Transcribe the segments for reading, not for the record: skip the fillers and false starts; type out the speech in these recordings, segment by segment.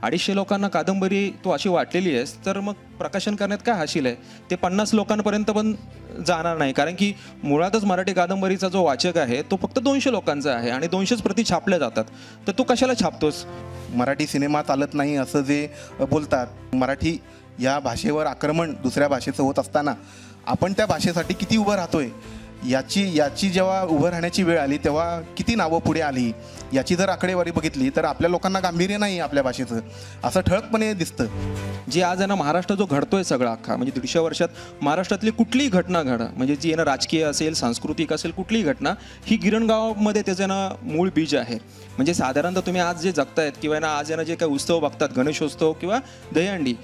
250 लोकांना कादंबरी तू अशी वाटलेली आहेस, तर मग प्रकाशन करण्यात काय हाशील आहे? ते 50 लोकांपर्यंत पण जाणार नाही, कारण की मुळातच मराठी कादंबरीचा जो वाचक आहे तो फक्त 200 लोकांचा आहे आणि 200च प्रती छापल्या जातात. तर तू कशाला छापतोस? मराठी सिनेमा चालत नाही असं जे बोलतात, मराठी या भाषेवर आक्रमण दुसऱ्या भाषेचं होत असताना आपण त्या भाषेसाठी किती उभं राहतोय याची जेव्हा उभं राहण्याची वेळ आली तेव्हा किती नावं पुढे आली याची जर आकडेवारी बघितली तर आपल्या लोकांना गांभीर्य नाही आपल्या भाषेचं, असं ठळकपणे दिसतं. जी आज आहे ना महाराष्ट्र जो घडतोय सगळा अख्खा, म्हणजे 150 वर्षात महाराष्ट्रातली कुठलीही घटना घडा, म्हणजे जी आहे ना राजकीय असेल, सांस्कृतिक असेल, कुठलीही घटना ही गिरणगावामध्ये त्याचं ना मूळ बीज आहे. म्हणजे साधारणतः तुम्ही आज जे जगतायत किंवा ना आज यांना जे काही उत्सव बघतात, गणेशोत्सव किंवा दहीहंडी,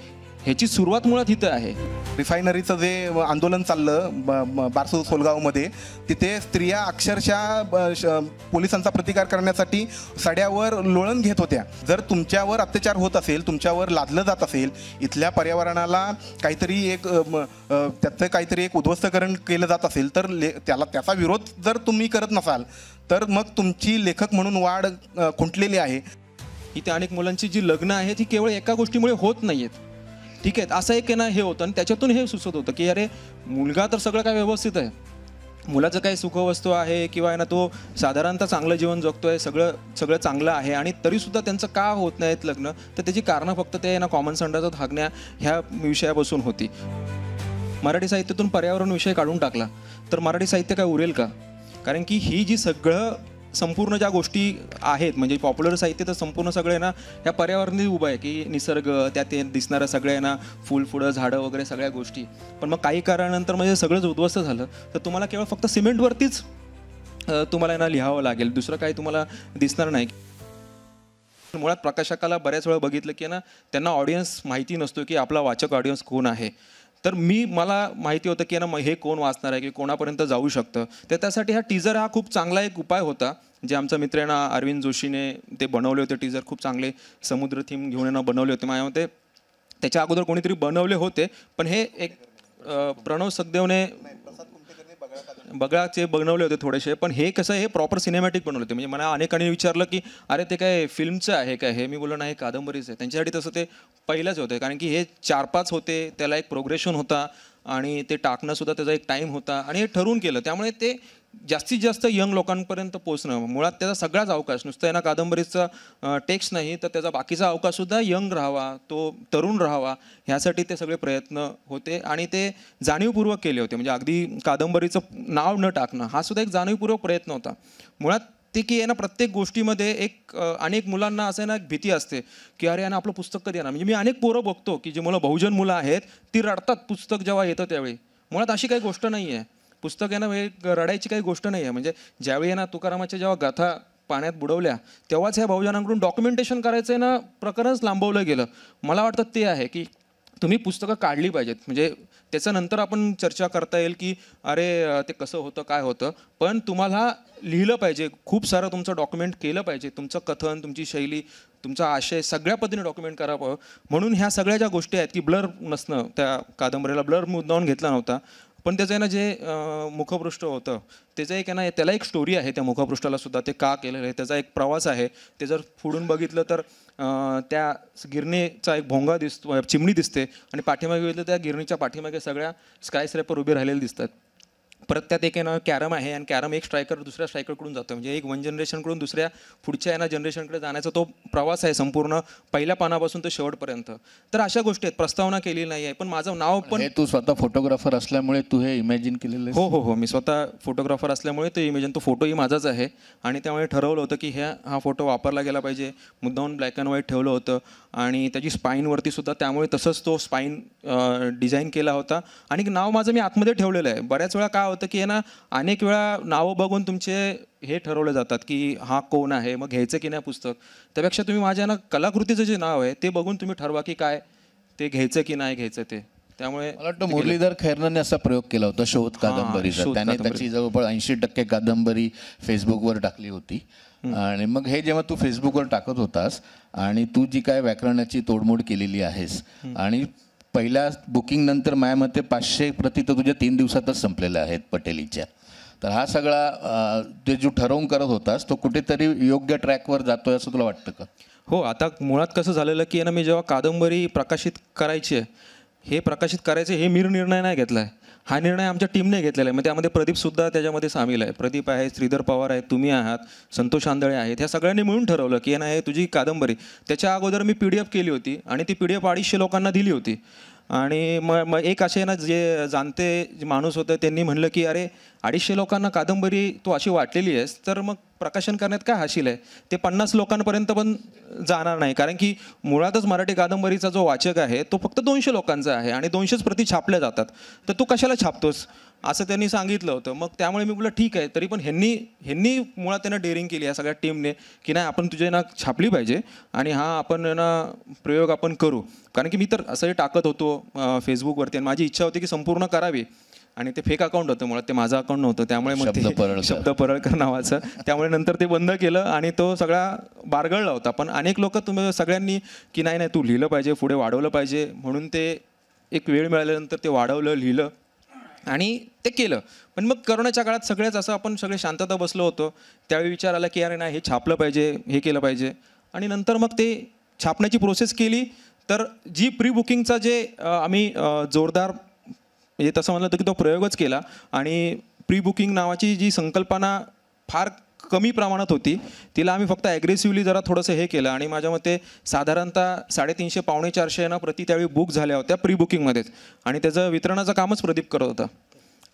ह्याची सुरुवात मुळात इथं आहे. रिफायनरीचं जे आंदोलन चाललं बारसू सोलगावमध्ये, तिथे स्त्रिया अक्षरशः पोलिसांचा प्रतिकार करण्यासाठी साड्यावर लोळण घेत होत्या. जर तुमच्यावर अत्याचार होत असेल, तुमच्यावर लादलं जात असेल, इथल्या पर्यावरणाला काहीतरी त्याचं काहीतरी एक उद्ध्वस्तकरण केलं जात असेल, तर त्याचा विरोध जर तुम्ही करत नसाल तर मग तुमची लेखक म्हणून वाढ खुंटलेली आहे. इथे अनेक मुलांची जी लग्न आहेत ती केवळ एका गोष्टीमुळे होत नाही आहेत. ठीक आहे, असं एक आहे ना हे होतं आणि त्याच्यातून हे सुचत होतं की अरे मुलगा तर सगळं काय व्यवस्थित आहे, मुलाचं काही सुखवस्तू आहे किंवा आहे ना तो साधारणतः चांगलं जीवन जगतोय, सगळं चांगलं आहे आणि तरीसुद्धा त्यांचं का होत नाहीत लग्न, तर त्याची कारणं फक्त ते ना कॉमन सेंटरचा थागण्या ह्या विषयापासून होती. मराठी साहित्यातून पर्यावरण विषय काढून टाकला तर मराठी साहित्य काय उरेल का? कारण की ही जी संपूर्ण ज्या गोष्टी आहेत, म्हणजे पॉप्युलर साहित्य तर संपूर्ण सगळे ना ह्या पर्यावरणाने उभं आहे की निसर्ग, त्यात दिसणारं सगळे ना फुल फुलं झाडं वगैरे सगळ्या गोष्टी. पण मग काही काळानंतर म्हणजे सगळंच उद्ध्वस्त झालं तर तुम्हाला केवळ फक्त सिमेंटवरतीच तुम्हाला ना लिहावं लागेल, दुसरं काही तुम्हाला दिसणार नाही. मुळात प्रकाशकाला बऱ्याच वेळा बघितलं की ना त्यांना ऑडियन्स माहिती नसतो की आपला वाचक ऑडियन्स कोण आहे. तर मला माहिती होतं की ना हे कोण वाचणार आहे की कोणापर्यंत जाऊ शकतं. तर त्यासाठी हा टीजर हा खूप चांगला एक उपाय होता, जे आमचा मित्र आहे ना अरविंद जोशीने ते बनवले होते. टीजर खूप चांगले समुद्र थीम घेऊन येणं बनवले होते. माझ्या मते त्याच्या अगोदर कोणीतरी बनवले होते, पण हे एक प्रणव सखदेवने बगळाचे बनवले होते थोडेसे. पण हे कसं हे प्रॉपर सिनेमॅटिक बनवले होते. म्हणजे मला अनेकांनी विचारलं की अरे ते काय फिल्मचं आहे काय हे? मी बोललो नाही, कादंबरीचं आहे. त्यांच्यासाठी तसं ते पहिलंच होतं, कारण की हे 4-5 होते, त्याला एक प्रोग्रेशन होता आणि ते टाकणंसुद्धा त्याचा एक टाईम होता आणि हे ठरवून केलं. त्यामुळे ते जास्तीत जास्त यंग लोकांपर्यंत पोचणं, मुळात त्याचा सगळाच अवकाश नुसतं ना कादंबरीचा टेक्स्ट नाही तर त्याचा बाकीचा अवकाशसुद्धा यंग राहावा, तो तरुण राहावा, ह्यासाठी ते सगळे प्रयत्न होते आणि ते जाणीवपूर्वक केले होते. म्हणजे अगदी कादंबरीचं नाव न टाकणं हा सुद्धा एक जाणीवपूर्वक प्रयत्न होता. मुळात ते की आहे ना प्रत्येक गोष्टीमध्ये अनेक मुलांना असं आहे ना एक भीती असते की अरे ना आपलं पुस्तक कधी येणार. म्हणजे मी अनेक पोरं बघतो की जे बहुजन मुलं आहेत ती रडतात पुस्तक जेव्हा येतं त्यावेळी. मुळात अशी काही गोष्ट नाही आहे. पुस्तक आहे ना रडायची काही गोष्ट नाही आहे. म्हणजे ज्यावेळी ना तुकारामाच्या जेव्हा गाथा पाण्यात बुडवल्या तेव्हाच ह्या बहुजनांकडून डॉक्युमेंटेशन करायचं आहे ना प्रकरणच लांबवलं गेलं. मला वाटतं ते आहे की तुम्ही पुस्तकं काढली पाहिजेत. म्हणजे त्याच्यानंतर आपण चर्चा करता येईल की अरे ते कसं होतं काय होतं, पण तुम्हाला लिहिलं पाहिजे, खूप सारं तुमचं डॉक्युमेंट केलं पाहिजे. तुमचं कथन, तुमची शैली, तुमचा आशय सगळ्या पद्धतीने डॉक्युमेंट करावं. म्हणून ह्या सगळ्या ज्या गोष्टी आहेत की ब्लर नसणं, त्या कादंबरीला ब्लर मुद्दावून घेतला नव्हता, पण त्याचं आहे ना जे मुखपृष्ठ होतं त्याचं एक आहे ना त्याला एक स्टोरी आहे. त्या मुखपृष्ठाला सुद्धा ते का केलेलं आहे त्याचा एक प्रवास आहे. ते जर पुढून बघितलं तर त्या गिरणीचा एक भोंगा दिसतो, चिमणी दिसते आणि पाठीमागे बघितलं त्या गिरणीच्या पाठीमागे सगळ्या स्कायस्क्रॅपर उभे राहिलेले दिसतात. परत त्यात एक आहे ना कॅरम आहे आणि कॅरम एक स्ट्रायकर दुसऱ्या स्ट्रायकरकडून जातो. म्हणजे एक वन जनरेशनकडून दुसऱ्या पुढच्या आहे ना जनरेशनकडे जाण्याचा तो प्रवास आहे संपूर्ण पहिल्या पानापासून तर शेवटपर्यंत. तर अशा गोष्टी आहेत. प्रस्तावना केलेली नाही आहे, पण माझं नाव पण तू स्वतः फोटोग्राफर असल्यामुळे तू हे इमॅजिन केलेलं आहे? हो, मी स्वतः फोटोग्राफर असल्यामुळे तो इमेजिन, तो फोटोही माझाच आहे आणि त्यामुळे ठरवलं होतं की हा फोटो वापरला गेला पाहिजे. मुद्दामून ब्लॅक अँड व्हाईट ठेवलं होतं आणि त्याची स्पाईनवरती सुद्धा त्यामुळे तसंच तो स्पाईन डिझाईन केला होता. आणि नाव माझं मी आतमध्ये ठेवलेलं आहे. बऱ्याच वेळा काय होतं की ना अनेक वेळा नावं बघून तुमचे हे ठरवले जातात की हा कोण आहे, मग घ्यायचं की नाही पुस्तक. त्यापेक्षा तुम्ही माझ्या ना कलाकृतीचं जे नाव आहे ते बघून तुम्ही ठरवा की काय ते घ्यायचं की नाही घ्यायचं ते. त्यामुळे मला वाटतं मुरलीधर खैरनाने असा प्रयोग केला होता शोध कादंबरीचा. त्याने त्याची जवळपास 80% कादंबरी फेसबुकवर टाकली होती. आणि मग हे जेव्हा तू फेसबुकवर टाकत होतास आणि तू जी काय व्याकरणाची तोडमोड केलेली आहेस आणि पहिल्या बुकिंग नंतर माझ्या मते 500 प्रती तर तुझ्या 3 दिवसातच संपलेल्या आहेत पटेलीच्या. तर हा सगळा ते जो ठरवून करत होतास तो कुठेतरी योग्य ट्रॅकवर जातोय असं तुला वाटतं का? हो, आता मुळात कसं झालेलं की ना, मी जेव्हा कादंबरी प्रकाशित करायची आहे, हे प्रकाशित करायचे हे मी निर्णय नाही घेतला आहे. हा निर्णय आमच्या टीमने घेतलेला आहे. मग त्यामध्ये प्रदीपसुद्धा त्याच्यामध्ये सामील आहे. प्रदीप आहे, श्रीधर पवार आहेत, तुम्ही आहात, संतोष आंधळे आहेत. ह्या सगळ्यांनी मिळून ठरवलं की ना, हे तुझी कादंबरी. त्याच्या अगोदर मी PDF केली होती आणि ती PDF 250 लोकांना दिली होती. आणि मग एक असे ना, जे जाणते जे माणूस होते त्यांनी म्हणलं की अरे 250 लोकांना कादंबरी तू अशी वाटलेली आहेस तर मग प्रकाशन करण्यात काय हाशील आहे. ते 50 लोकांपर्यंत पण जाणार नाही, कारण की मुळातच मराठी कादंबरीचा जो वाचक आहे तो फक्त 200 लोकांचा आहे आणि 200च प्रती छापल्या जातात. तर तू कशाला छापतोस असं त्यांनी सांगितलं होतं. मग त्यामुळे मी बोललं ठीक आहे. तरी पण ह्यांनी मुळात त्यांना डेअरिंग केली या सगळ्या टीमने की नाही, आपण तुझे ना छापली पाहिजे आणि हा आपण ना प्रयोग आपण करू. कारण की मी तर असंही टाकत होतो फेसबुकवरती आणि माझी इच्छा होती की संपूर्ण करावी. आणि ते फेक अकाउंट होतं, मुळात ते माझं अकाउंट नव्हतं. त्यामुळे मग ते शब्द परळकर नावाचं, त्यामुळे नंतर ते बंद केलं आणि तो सगळा बारगळला होता. पण अनेक लोक तुम्ही सगळ्यांनी की नाही नाही तू लिहिलं पाहिजे, पुढे वाढवलं पाहिजे, म्हणून ते एक वेळ मिळाल्यानंतर ते वाढवलं, लिहिलं आणि ते केलं. पण मग करोनाच्या काळात सगळेच असं आपण सगळे शांतता बसलो होतो. त्यावेळी विचार आला की अरे नाही, हे छापलं पाहिजे, हे केलं पाहिजे. आणि नंतर मग ते छापण्याची प्रोसेस केली. तर जी प्री बुकिंगचा जे आम्ही जोरदार म्हणजे तसं म्हणलं तर की तो प्रयोगच केला. आणि प्री बुकिंग नावाची जी संकल्पना फार कमी प्रमाणात होती, तिला आम्ही फक्त ॲग्रेसिव्हली जरा थोडंसं हे केलं. आणि माझ्या मते साधारणतः 350 पावणे 400 ना प्रति त्यावेळी बुक झाल्या होत्या प्री बुकिंगमध्येच. आणि त्याचं वितरणाचं कामच प्रदीप करत होता.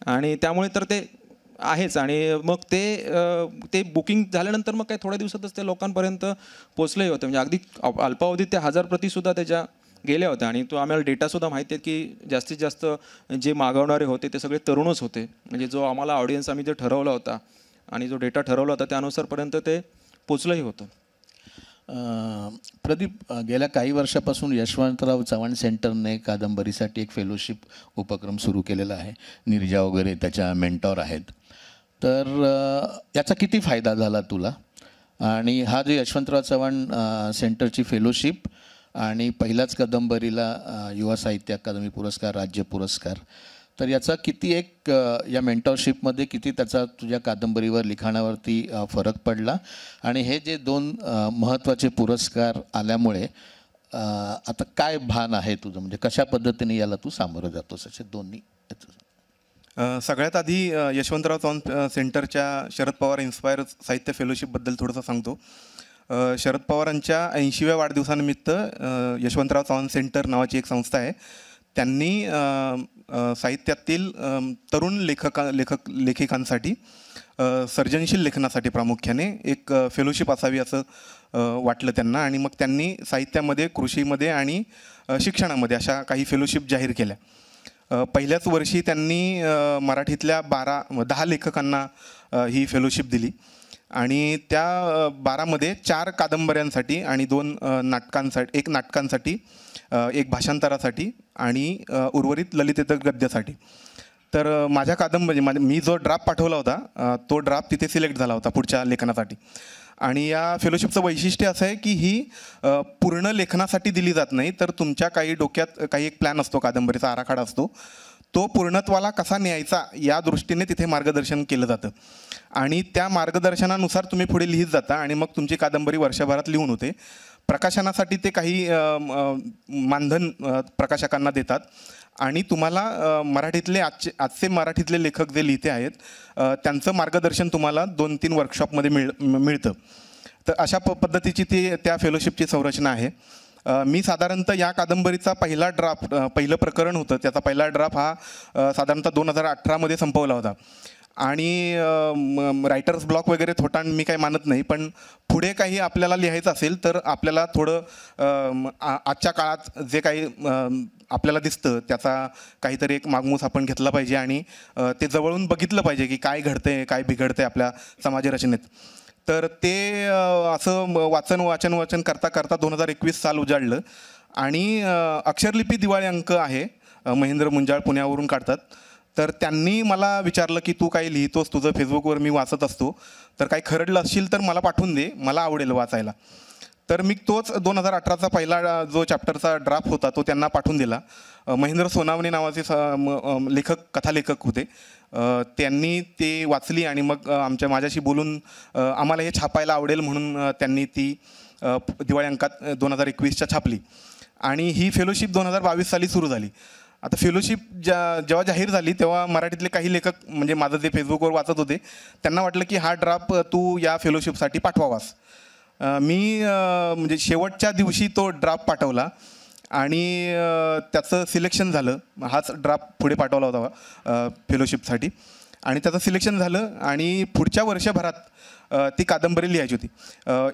आणि त्यामुळे तर ते आहेच. आणि मग ते बुकिंग झाल्यानंतर मग काही थोड्या दिवसातच ते लोकांपर्यंत पोचलंही होतं. म्हणजे अगदी अल्पावधीत त्या 1000 प्रतीसुद्धा त्याच्या गेल्या होत्या. आणि तो आम्हाला डेटासुद्धा माहिती आहे की जास्तीत जास्त जे मागवणारे होते ते सगळे तरुणच होते. म्हणजे जो आम्हाला ऑडियन्स आम्ही जे ठरवला होता आणि जो डेटा ठरवला होता त्यानुसारपर्यंत ते पोचलंही होतं. प्रदीप, गेल्या काही वर्षापासून यशवंतराव चव्हाण सेंटरने कादंबरीसाठी एक फेलोशिप उपक्रम सुरू केलेला आहे. निर्जा वगैरे त्याच्या मेंटॉर आहेत. तर याचा किती फायदा झाला तुला? आणि हा जो यशवंतराव चव्हाण सेंटरची फेलोशिप आणि पहिल्याच कादंबरीला युवा साहित्य अकादमी पुरस्कार, राज्य पुरस्कार, तर याचा किती एक या मेंटॉरशिपमध्ये किती त्याचा तुझ्या कादंबरीवर, लिखाणावरती फरक पडला? आणि हे जे 2 महत्त्वाचे पुरस्कार आल्यामुळे आता काय भान आहे तुझं? म्हणजे कशा पद्धतीने याला तू सामोरं जातोस? असे दोन्ही. सगळ्यात आधी यशवंतराव चव्हाण सेंटरच्या शरद पवार इन्स्पायर साहित्य फेलोशिपबद्दल थोडंसं सांगतो. शरद पवारांच्या 80व्या वाढदिवसानिमित्त यशवंतराव चव्हाण सेंटर नावाची एक संस्था आहे. त्यांनी साहित्यातील तरुण लेखकांसाठी सर्जनशील लेखनासाठी प्रामुख्याने एक फेलोशिप असावी असं वाटलं त्यांना. आणि मग त्यांनी साहित्यामध्ये, कृषीमध्ये आणि शिक्षणामध्ये अशा काही फेलोशिप जाहीर केल्या. पहिल्याच वर्षी त्यांनी मराठीतल्या 10 लेखकांना ही फेलोशिप दिली. आणि त्या 12मध्ये 4 कादंबऱ्यांसाठी आणि 2 नाटकांसाठी, 1 नाटकांसाठी, 1 भाषांतरासाठी आणि उर्वरित ललितेतर गद्यासाठी. तर माझ्या कादंबरी, मी जो ड्राफ्ट पाठवला होता तो ड्राफ्ट तिथे सिलेक्ट झाला होता पुढच्या लेखनासाठी. आणि या फेलोशिपचं वैशिष्ट्य असं आहे की ही पूर्ण लेखनासाठी दिली जात नाही, तर तुमच्या काही डोक्यात काही एक प्लॅन असतो, कादंबरीचा आराखडा असतो, तो पूर्णत्वाला कसा न्यायचा या दृष्टीने तिथे मार्गदर्शन केलं जातं. आणि त्या मार्गदर्शनानुसार तुम्ही पुढे लिहित जाता आणि मग तुमची कादंबरी वर्षभरात लिहून होते. प्रकाशनासाठी ते काही मानधन प्रकाशकांना देतात आणि तुम्हाला मराठीतले आजचे मराठीतले लेखक जे लिहिते आहेत त्यांचं मार्गदर्शन तुम्हाला 2-3 वर्कशॉपमध्ये मिळतं. तर अशा पद्धतीची त्या फेलोशिपची संरचना आहे. मी साधारणतः या कादंबरीचा पहिलं प्रकरण होतं, त्याचा पहिला ड्राफ्ट हा साधारणतः 2018मध्ये संपवला होता. आणि रायटर्स ब्लॉक वगैरे थोटांड मी काही मानत नाही, पण पुढे काही आपल्याला लिहायचं असेल तर आपल्याला थोडं आजच्या काळात जे काही आपल्याला दिसतं त्याचा काहीतरी एक मागमूस आपण घेतला पाहिजे आणि ते जवळून बघितलं पाहिजे की काय घडतंय, काय बिघडतंय आपल्या समाजरचनेत. तर ते असं वाचन करता करता 2021 साल उजाडलं. आणि अक्षरलिपी दिवाळी अंक आहे, महेंद्र मुंजाळ पुण्यावरून काढतात. तर त्यांनी मला विचारलं की तू काही लिहितोस, तुझं फेसबुकवर मी वाचत असतो, तर काही खरडलं असशील तर मला पाठवून दे, मला आवडेल वाचायला. तर मी तोच 2018चा पहिला जो चॅप्टरचा ड्राफ्ट होता तो त्यांना पाठवून दिला. महेंद्र सोनावणे नावाचे कथालेखक होते. त्यांनी ते वाचली आणि मग माझ्याशी बोलून आम्हाला हे छापायला आवडेल म्हणून त्यांनी ती दिवाळी अंकात 2021च्या छापली आणि ही फेलोशिप 2022 साली सुरू झाली. आता फेलोशिप जेव्हा जाहीर झाली तेव्हा मराठीतले काही लेखक म्हणजे माझं जे फेसबुकवर वाचत होते त्यांना वाटलं की हा ड्राफ्ट तू या फेलोशिपसाठी पाठवावास. मी म्हणजे शेवटच्या दिवशी तो ड्राफ्ट पाठवला आणि त्याचं सिलेक्शन झालं. हाच ड्राफ्ट पुढे पाठवला होता फेलोशिपसाठी आणि त्याचं सिलेक्शन झालं आणि पुढच्या वर्षभरात ती कादंबरी लिहायची होती.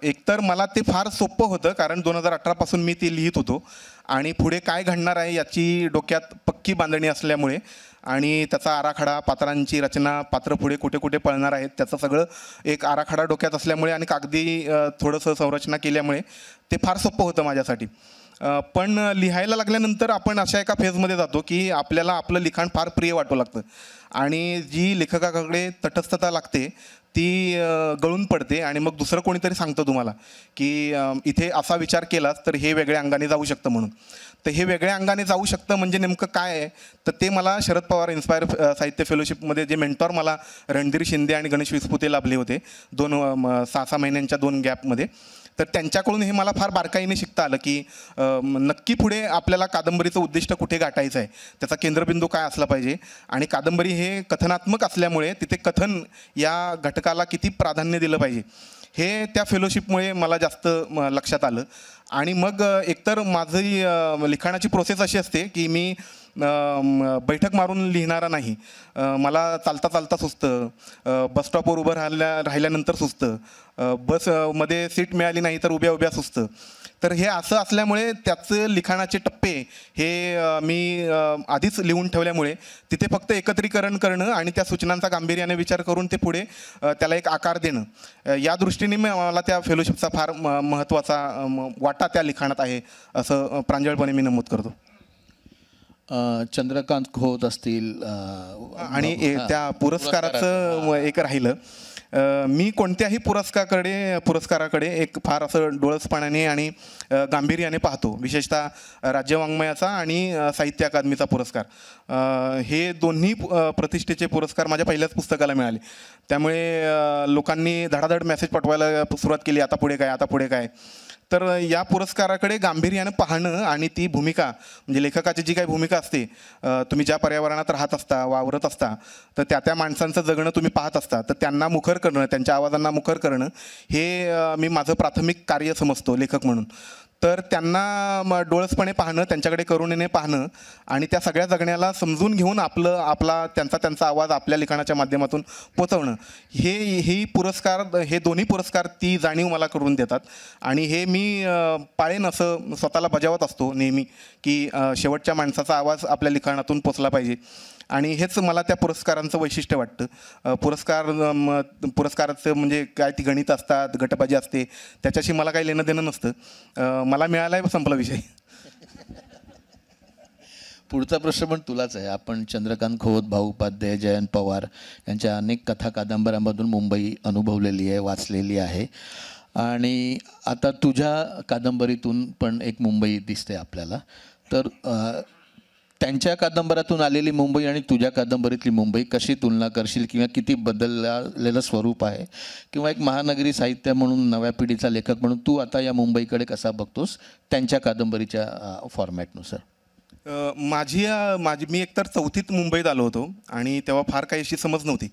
एकतर मला ते फार सोपं होतं कारण 2018पासून मी ते लिहित होतो आणि पुढे काय घडणार आहे याची डोक्यात पक्की बांधणी असल्यामुळे आणि त्याचा आराखडा, पात्रांची रचना, पात्र पुढे कुठे कुठे पळणार आहेत त्याचं सगळं एक आराखडा डोक्यात असल्यामुळे आणि कागदी थोडंसं संरचना केल्यामुळे ते फार सोपं होतं माझ्यासाठी. पण लिहायला लागल्यानंतर आपण अशा एका फेजमध्ये जातो की आपल्याला आपलं लिखाण फार प्रिय वाटू लागतं आणि जी लेखकाकडे तटस्थता लागते ती गळून पडते आणि मग दुसरं कोणीतरी सांगतं तुम्हाला की इथे असा विचार केलास तर हे वेगळ्या अंगाने जाऊ शकतं म्हणून. तर हे वेगळ्या अंगाने जाऊ शकतं म्हणजे नेमकं काय आहे तर ते मला शरद पवार इन्स्पायर साहित्य फेलोशिपमध्ये जे मेंटॉर मला रणधीर शिंदे आणि गणेश विस्पुते लाभले होते 6 महिन्यांच्या 2 गॅपमध्ये. तर त्यांच्याकडून हे मला फार बारकाईने शिकता आलं की नक्की पुढे आपल्याला कादंबरीचं उद्दिष्ट कुठे गाठायचं आहे, त्याचा केंद्रबिंदू काय असला पाहिजे आणि कादंबरी हे कथनात्मक असल्यामुळे तिथे कथन या घटकाला किती प्राधान्य दिलं पाहिजे हे त्या फेलोशिपमुळे मला जास्त लक्षात आलं. आणि मग एकतर माझी लिखाणाची प्रोसेस अशी असते की मी बैठक मारून लिहिणारा नाही. मला चालता चालता सुचतं, बसस्टॉपवर उभं राहिल्यानंतर सुचतं, बसमध्ये सीट मिळाली नाही तर उभ्या उभ्या सुचतं. तर हे असं असल्यामुळे त्याचं लिखाणाचे टप्पे हे मी आधीच लिहून ठेवल्यामुळे तिथे फक्त एकत्रीकरण करणं आणि त्या सूचनांचा गांभीर्याने विचार करून ते पुढे त्याला एक आकार देणं या दृष्टीने मला त्या फेलोशिपचा फार महत्त्वाचा वाटा त्या लिखाणात आहे असं प्रांजळपणे मी नमूद करतो. चंद्रकांत खोत असतील आणि त्या पुरस्काराचं एक राहिलं. मी कोणत्याही पुरस्काराकडे एक फार असं डोळसपणाने आणि गांभीर्याने पाहतो. विशेषतः राज्य वाङ्मयाचा आणि साहित्य अकादमीचा पुरस्कार हे दोन्ही प्रतिष्ठेचे पुरस्कार माझ्या पहिल्याच पुस्तकाला मिळाले. त्यामुळे लोकांनी धडाधड मेसेज पाठवायला सुरुवात केली, आता पुढे काय, आता पुढे काय. तर या पुरस्काराकडे गांभीर्यानं पाहणं आणि ती भूमिका म्हणजे लेखकाची जी काही भूमिका असते, तुम्ही ज्या पर्यावरणात राहत असता, वावरत असता, तर त्या माणसांचं जगणं तुम्ही पाहत असता, तर त्यांना मुखर करणं, त्यांच्या आवाजांना मुखर करणं हे मी माझं प्राथमिक कार्य समजतो लेखक म्हणून. तर त्यांना डोळसपणे पाहणं, त्यांच्याकडे करुणेने पाहणं आणि त्या सगळ्या जगण्याला समजून घेऊन त्यांचा आवाज आपल्या लिखाणाच्या माध्यमातून पोचवणं हे दोन्ही पुरस्कार ती जाणीव मला करून देतात. आणि हे मी पाळेन असं स्वतःला बजावत असतो नेहमी की शेवटच्या माणसाचा आवाज आपल्या लिखाणातून पोचला पाहिजे. आणि हेच मला त्या पुरस्कारांचं वैशिष्ट्य वाटतं. पुरस्काराचं म्हणजे काय, ती गणित असतात, गटबाजी असते, त्याच्याशी मला काही लेणं देणं नसतं. मला मिळालं आहे, संपला विषय. पुढचा प्रश्न पण तुलाच आहे. आपण चंद्रकांत खोत, भाऊ उपाध्याय, जयंत पवार यांच्या अनेक कथा कादंबऱ्यांमधून मुंबई अनुभवलेली आहे, वाचलेली आहे आणि आता तुझ्या कादंबरीतून पण एक मुंबई दिसते आपल्याला. तर त्यांच्या कादंबऱ्यातून आलेली मुंबई आणि तुझ्या कादंबरीतली मुंबई कशी तुलना करशील किंवा किती बदललेलं स्वरूप आहे किंवा एक महानगरी साहित्य म्हणून नव्या पिढीचा लेखक म्हणून तू आता या मुंबईकडे कसा बघतोस त्यांच्या कादंबरीच्या फॉर्मॅटनुसार? मी एकतर 4थीत मुंबईत आलो होतो आणि तेव्हा फार काही अशी समज नव्हती.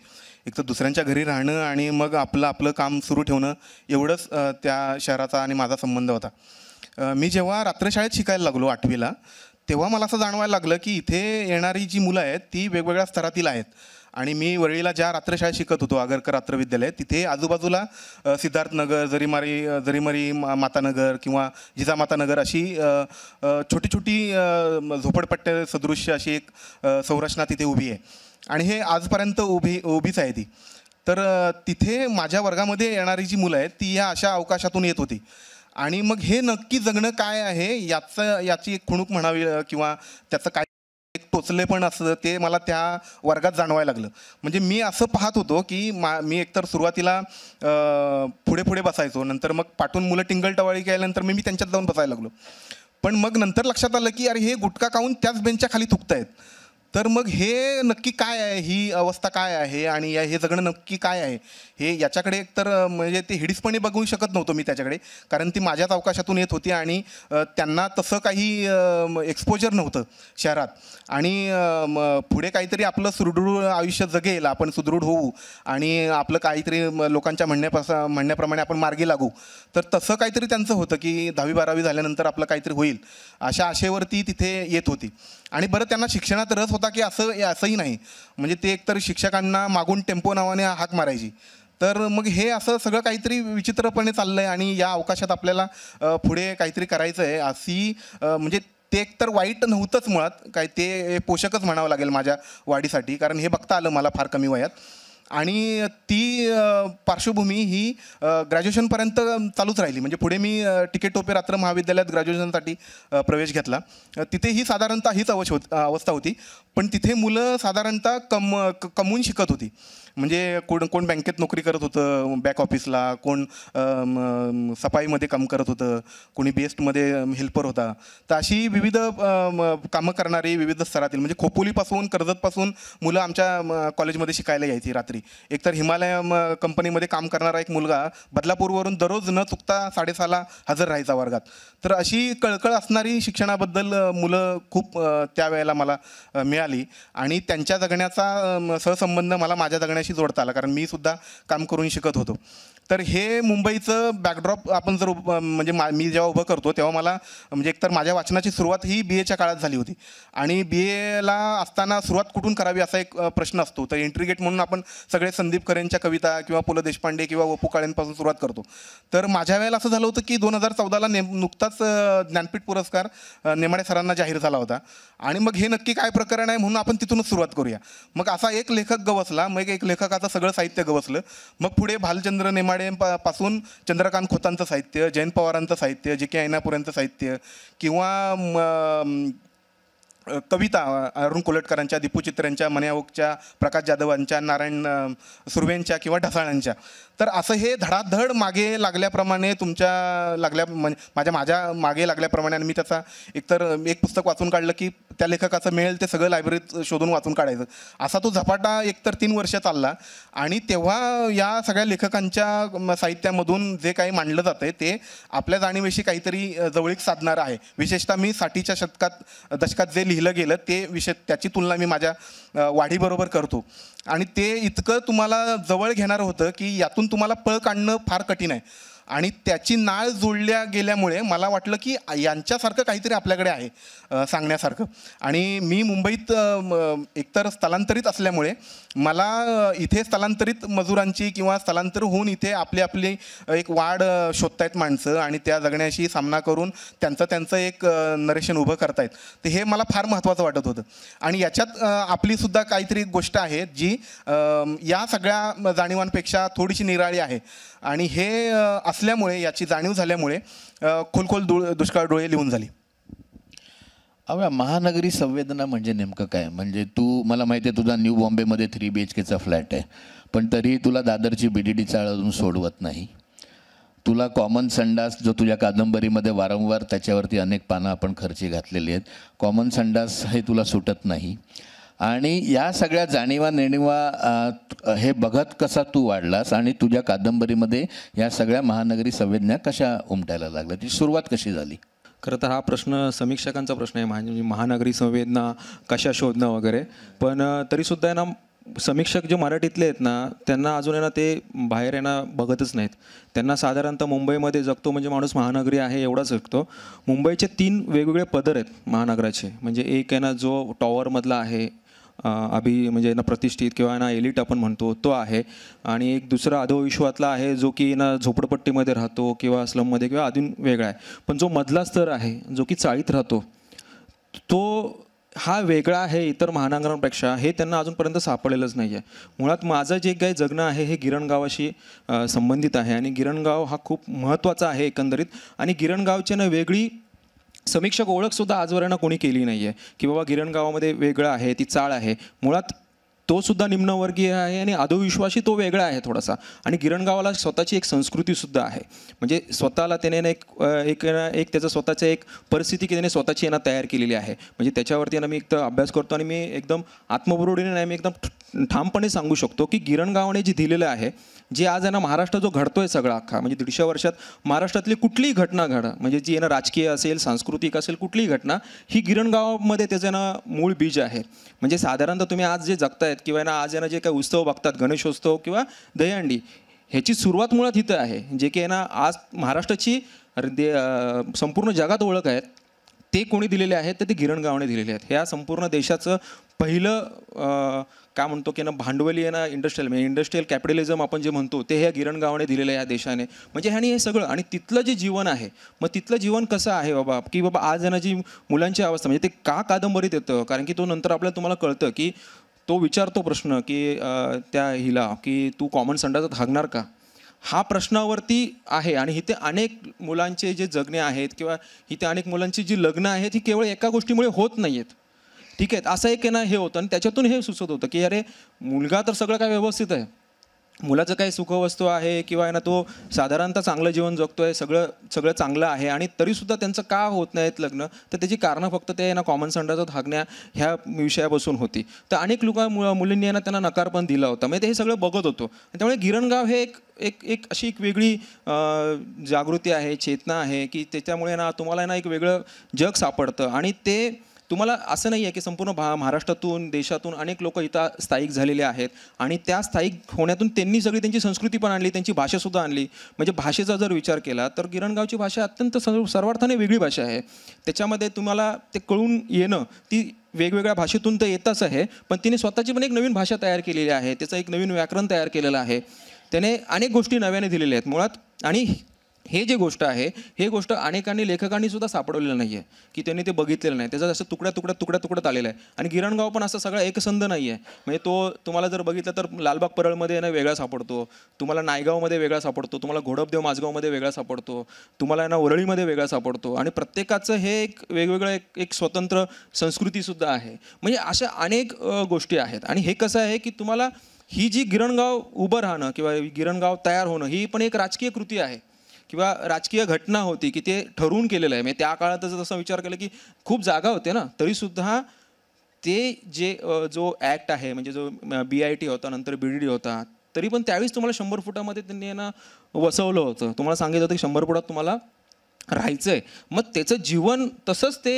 एक तर दुसऱ्यांच्या घरी राहणं आणि मग आपलं काम सुरू ठेवणं एवढंच त्या शहराचा आणि माझा संबंध होता. मी जेव्हा रात्रशाळेत शिकायला लागलो 8वीला तेव्हा मला असं जाणवायला लागलं की इथे येणारी जी मुलं आहेत ती वेगवेगळ्या स्तरातील आहेत. आणि मी वरळीला ज्या रात्रशाळेत शिकत होतो, आगरकर रात्रविद्यालय, तिथे आजूबाजूला सिद्धार्थनगर, जरीमरी मातानगर किंवा जिजामातानगर अशी छोटी छोटी झोपडपट्ट्या सदृश्य अशी एक संरचना तिथे उभी आहे आणि हे आजपर्यंत उभीच आहे ती. तर तिथे माझ्या वर्गामध्ये येणारी जी मुलं आहेत ती ह्या अशा अवकाशातून येत होती आणि मग हे नक्की जगणं काय आहे याची एक खुणूक म्हणावी किंवा त्याचं काय एक टोचलेपण असतं ते मला त्या वर्गात जाणवायला लागलं. म्हणजे मी असं पाहत होतो की मी एकतर सुरुवातीला पुढे बसायचो, नंतर मग पाठून मुलं टिंगलटवाळी केल्यानंतर मी त्यांच्यात जाऊन बसायला लागलो. पण मग नंतर लक्षात आलं की अरे हे गुटखा खाऊन त्याच बेंचच्या खाली थुकतायत. तर मग हे नक्की काय आहे, ही अवस्था काय आहे आणि हे जगणं नक्की काय आहे, हे याच्याकडे एकतर म्हणजे ते हिडीसपणे बघू शकत नव्हतो मी त्याच्याकडे, कारण ती माझ्याच अवकाशातून येत होती आणि त्यांना तसं काही एक्सपोजर नव्हतं शहरात. आणि पुढे काहीतरी आपलं सुदृढ आयुष्य जगेल, आपण सुदृढ होऊ आणि आपलं काहीतरी लोकांच्या म्हणण्याप्रमाणे आपण मार्गी लागू, तर तसं काहीतरी त्यांचं होतं की 10वी-12वी झाल्यानंतर आपलं काहीतरी होईल अशा आशेवरती तिथे येत होती. आणि बरं त्यांना शिक्षणात रस होता की असंही नाही, म्हणजे ते एकतर शिक्षकांना मागून टेम्पो नावाने हाक मारायची. तर मग हे असं सगळं काहीतरी विचित्रपणे चाललं आहे आणि या अवकाशात आपल्याला पुढे काहीतरी करायचं आहे अशी म्हणजे ते एकतर वाईट नव्हतंच मुळात, काय ते पोषकच म्हणावं लागेल माझ्या वाढीसाठी, कारण हे बघता आलं मला फार कमी वयात. आणि ती पार्श्वभूमी ही ग्रॅज्युएशनपर्यंत चालूच राहिली. म्हणजे पुढे मी टिकेट टोपे रात्र महाविद्यालयात ग्रॅज्युएशनसाठी प्रवेश घेतला. तिथेही साधारणतः हीच अवस्था होती, पण तिथे मुलं साधारणतः कमवून शिकत होती. म्हणजे कोण बँकेत नोकरी करत होतं बॅक ऑफिसला, कोण सफाईमध्ये काम करत होतं, कोणी बेस्टमध्ये हेल्पर होता. तर अशी विविध कामं करणारी विविध स्तरातील, म्हणजे खोपोलीपासून कर्जतपासून मुलं आमच्या कॉलेजमध्ये शिकायला यायची रात्री. एकतर हिमालय कंपनीमध्ये काम करणारा एक मुलगा बदलापूरवरून दररोज न चुकता 6:30ला हजर राहायचा वर्गात. तर अशी कळकळ असणारी शिक्षणाबद्दल मुलं खूप त्यावेळेला मला मिळाली आणि त्यांच्या जगण्याचा सहसंबंध मला माझ्या जगण्याशी जोडता आला, कारण मी सुद्धा काम करून शिकत होतो. तर हे मुंबईचं बॅकड्रॉप आपण जर म्हणजे मी जेव्हा उभं करतो तेव्हा मला म्हणजे एकतर माझ्या वाचनाची सुरुवात ही BAच्या काळात झाली होती आणि BAला असताना सुरुवात कुठून करावी असा एक प्रश्न असतो. तर एंट्री म्हणून आपण सगळे संदीप खरेंच्या कविता किंवा पु ल देशपांडे किंवा वपू काळेंपासून सुरुवात करतो. तर माझ्या वेळेला असं झालं होतं की 2014ला नुकताच ज्ञानपीठ पुरस्कार नेमाडे सरांना जाहीर झाला होता आणि मग हे नक्की काय प्रकरण आहे म्हणून आपण तिथूनच सुरुवात करूया. मग असा एक लेखक गवसला, मग एक लेखकाचं सगळं साहित्य गवसलं. मग पुढे भालचंद्र नेमाडे पासून चंद्रकांत खोतांचं साहित्य, जयंत पवारांचं साहित्य, JK ऐनापुरेंचं साहित्य किंवा कविता अरुण कोलटकरांच्या, दीपू चित्र्यांच्या, मन्याओकच्या, प्रकाश जाधवांच्या, नारायण सुर्वेंच्या किंवा ढसाळांच्या. तर असं हे धडाधड मागे लागल्याप्रमाणे माझ्या मागे लागल्याप्रमाणे आणि मी त्याचा एकतर एक पुस्तक वाचून काढलं की त्या लेखकाचं मिळेल ते सगळं लायब्ररीत शोधून वाचून काढायचं, असा तो झपाटा एकतर 3 वर्ष चालला. आणि तेव्हा या सगळ्या लेखकांच्या साहित्यामधून जे काही मांडलं जातं आहे ते आपल्या जाणीवेशी काहीतरी जवळीक साधणारं आहे. विशेषतः मी 60च्या दशकात जे लिहिलं गेलं ते विषय, त्याची तुलना मी माझ्या वाढीबरोबर करतो आणि ते इतकं तुम्हाला जवळ घेणारं होतं की यातून तुम्हाला पळ काढणं फार कठीण आहे. आणि त्याची नाळ जोडल्या गेल्यामुळे मला वाटलं की यांच्यासारखं काहीतरी आपल्याकडे आहे सांगण्यासारखं. आणि मी मुंबईत एकतर स्थलांतरित असल्यामुळे मला इथे स्थलांतरित मजुरांची किंवा स्थलांतर होऊन इथे आपली एक वाढ शोधतायत माणसं आणि त्या जगण्याशी सामना करून त्यांचं एक नरेशन उभं करतायत. तर हे मला फार महत्त्वाचं वाटत होतं. आणि याच्यात आपलीसुद्धा काहीतरी गोष्ट आहे जी या सगळ्या जाणीवांपेक्षा थोडीशी निराळी आहे. आणि हे असल्यामुळे, याची जाणीव झाल्यामुळे खोल दुष्काळ डोळे लिहून झाली. महानगरी संवेदना म्हणजे नेमकं काय? म्हणजे मला माहिती आहे तुझा न्यू बॉम्बेमध्ये 3 BHKचा फ्लॅट आहे, पण तरीही तुला दादरची BDD चाळ अजून सोडवत नाही. तुला कॉमन संडास, जो तुझ्या कादंबरीमध्ये वारंवार त्याच्यावरती अनेक पानं आपण खर्ची घातलेली आहेत, कॉमन संडास हे तुला सुटत नाही. आणि या सगळ्या जाणीवा नेणीवा हे बघत कसा तू वाढलास आणि तुझ्या कादंबरीमध्ये या सगळ्या महानगरी संवेदना कशा उमटायला लागल्या? ती सुरुवात कशी झाली? खरं तर हा प्रश्न समीक्षकांचा प्रश्न आहे, म्हणजे महानगरी संवेदना कशा शोधणं वगैरे. पण तरीसुद्धा आहे ना, समीक्षक जे मराठीतले आहेत ना, त्यांना अजून आहे ना ते बाहेर आहे ना बघतच नाहीत. त्यांना साधारणतः मुंबईमध्ये जगतो म्हणजे माणूस महानगरी आहे एवढाच जगतो. मुंबईचे 3 वेगवेगळे पदर आहेत महानगराचे. म्हणजे एक आहे ना जो टॉवरमधला आहे, म्हणजे ना प्रतिष्ठित किंवा ना एलिट आपण म्हणतो तो आहे. आणि एक दुसरा अधोविश्वातला आहे जो की ना झोपडपट्टीमध्ये राहतो किंवा स्लममध्ये किंवा अजून वेगळा आहे. पण जो मधला स्तर आहे जो की चाळीत राहतो तो हा वेगळा आहे इतर महानगरांपेक्षा, हे त्यांना अजूनपर्यंत सापडलेलंच नाही आहे. मुळात माझं जे काही जगणं आहे हे गिरणगावाशी संबंधित आहे आणि गिरणगाव हा खूप महत्त्वाचा आहे एकंदरीत. आणि गिरणगावची ना वेगळी समीक्षक ओळखसुद्धा आजवरनं कोणी केली नाही आहे की बाबा गिरणगावामध्ये वेगळं आहे, ती चाळ आहे. मुळात तो सुद्धा निम्नवर्गीय आहे आणि अधोविश्वासी तो वेगळा आहे थोडासा. आणि गिरणगावाला स्वतःची एक संस्कृतीसुद्धा आहे. म्हणजे स्वतःला त्याने ना एक त्याचं स्वतःचं एक परिस्थिती की त्याने स्वतःची यांना तयार केलेली आहे. म्हणजे त्याच्यावरती ना मी एक तर अभ्यास करतो आणि मी एकदम आत्मबरोडीने नाही, मी एकदम ठामपणे सांगू शकतो की गिरणगावाने जे दिलेलं आहे, जे आज यांना महाराष्ट्र जो घडतोय सगळा अख्खा, म्हणजे 150 वर्षात महाराष्ट्रातली कुठलीही घटना घडा, म्हणजे जी यांना राजकीय असेल, सांस्कृतिक असेल, कुठलीही घटना ही गिरणगावामध्ये त्याचं ना मूळ बीज आहे. म्हणजे साधारणतः तुम्ही आज जे जगतायत किंवा ना आज यांना जे काही उत्सव बघतात, गणेशोत्सव किंवा दहीहंडी, ह्याची सुरुवात मुळात इथं आहे. जे की ना आज महाराष्ट्राची संपूर्ण जगात ओळख आहेत, ते कोणी दिलेले आहेत तर ते गिरणगावाने दिलेले आहेत. ह्या संपूर्ण देशाचं पहिलं काय म्हणतो की ना भांडवली आहे ना इंडस्ट्रियल कॅपिटलिझम आपण जे म्हणतो ते ह्या गिरणगावाने दिलेलं आहे या देशाने. म्हणजे ह्यानी हे सगळं, आणि तिथलं जे जीवन आहे, मग तिथलं जीवन कसं आहे बाबा, की बाबा आज यांना जी मुलांची अवस्था, म्हणजे ते का कादंबरीत येतं, कारण की तो नंतर आपल्याला तुम्हाला कळतं की तो विचारतो प्रश्न की त्या हिला की तू कॉमन संडासात हागणार का, हा प्रश्नावरती आहे. आणि इथे अनेक मुलांचे जे जगणे आहेत किंवा इथे अनेक मुलांची जी लग्न आहेत ही केवळ एका गोष्टीमुळे होत नाही आहेत. ठीक आहे, असं एक ना हे होतं आणि त्याच्यातून हे सुचत होतं की अरे मुलगा तर सगळं काय व्यवस्थित आहे, मुलाचं काही सुखवस्तू आहे किंवा आहे ना तो साधारणतः चांगलं जीवन जगतोय, सगळं चांगलं आहे, आणि तरीसुद्धा त्यांचं का होत नाहीत लग्न, तर त्याची कारणं फक्त ते ना कॉमन संडासात हागण्या ह्या विषयापासून होती. तर अनेक मुलींनी ना त्यांना नकार पण दिला होता. म्हणजे ते हे सगळं बघत होतो. त्यामुळे गिरणगाव हे एक अशी एक वेगळी जागृती आहे, चेतना आहे की त्याच्यामुळे ना तुम्हाला ना एक वेगळं जग सापडतं. आणि ते तुम्हाला असं नाही आहे की संपूर्ण महाराष्ट्रातून, देशातून अनेक लोक इथं स्थायिक झालेले आहेत आणि त्या स्थायिक होण्यातून त्यांनी सगळी त्यांची संस्कृती पण आणली, त्यांची भाषासुद्धा आणली. म्हणजे भाषेचा जर विचार केला तर गिरणगावची भाषा अत्यंत सर्वार्थाने वेगळी भाषा आहे. त्याच्यामध्ये तुम्हाला ते कळून येणं, ती वेगवेगळ्या भाषेतून तर येतच आहे, पण तिने स्वतःची पण एक नवीन भाषा तयार केलेली आहे, त्याचं एक नवीन व्याकरण तयार केलेलं आहे, त्याने अनेक गोष्टी नव्याने दिलेल्या आहेत मुळात. आणि हे जे गोष्ट आहे, हे गोष्ट अनेकांनी लेखकांनी सुद्धा सापडवलेलं नाही आहे की त्यांनी ते बघितलेलं नाही. त्याचा जसं तुकड्यात आलेलं आहे. आणि गिरणगाव पण असं सगळं एकसंध नाही आहे. म्हणजे तो तुम्हाला जर बघितलं तर लालबाग परळमध्ये ना वेगळा सापडतो, तुम्हाला नायगावमध्ये वेगळा सापडतो, तुम्हाला घोडपदेव माझगावमध्ये वेगळा सापडतो, तुम्हाला ना वरळीमध्ये वेगळा सापडतो. आणि प्रत्येकाचं हे एक वेगवेगळं एक स्वतंत्र संस्कृतीसुद्धा आहे. म्हणजे अशा अनेक गोष्टी आहेत. आणि हे कसं आहे की तुम्हाला ही जी गिरणगाव उभं राहणं किंवा गिरणगाव तयार होणं ही पण एक राजकीय कृती आहे किंवा राजकीय घटना होती की ते ठरवून केलेलं आहे. म्हणजे त्या काळातच तसा विचार केला की खूप जागा होते ना, तरीसुद्धा ते जो ॲक्ट आहे, म्हणजे जो BIT होता, नंतर BDD होता, तरी पण त्यावेळेस तुम्हाला 100 फुटामध्ये त्यांनी ना वसवलं होतं. तुम्हाला सांगितलं होतं की 100 फुटात तुम्हाला राहायचं आहे. मग त्याचं जीवन तसंच ते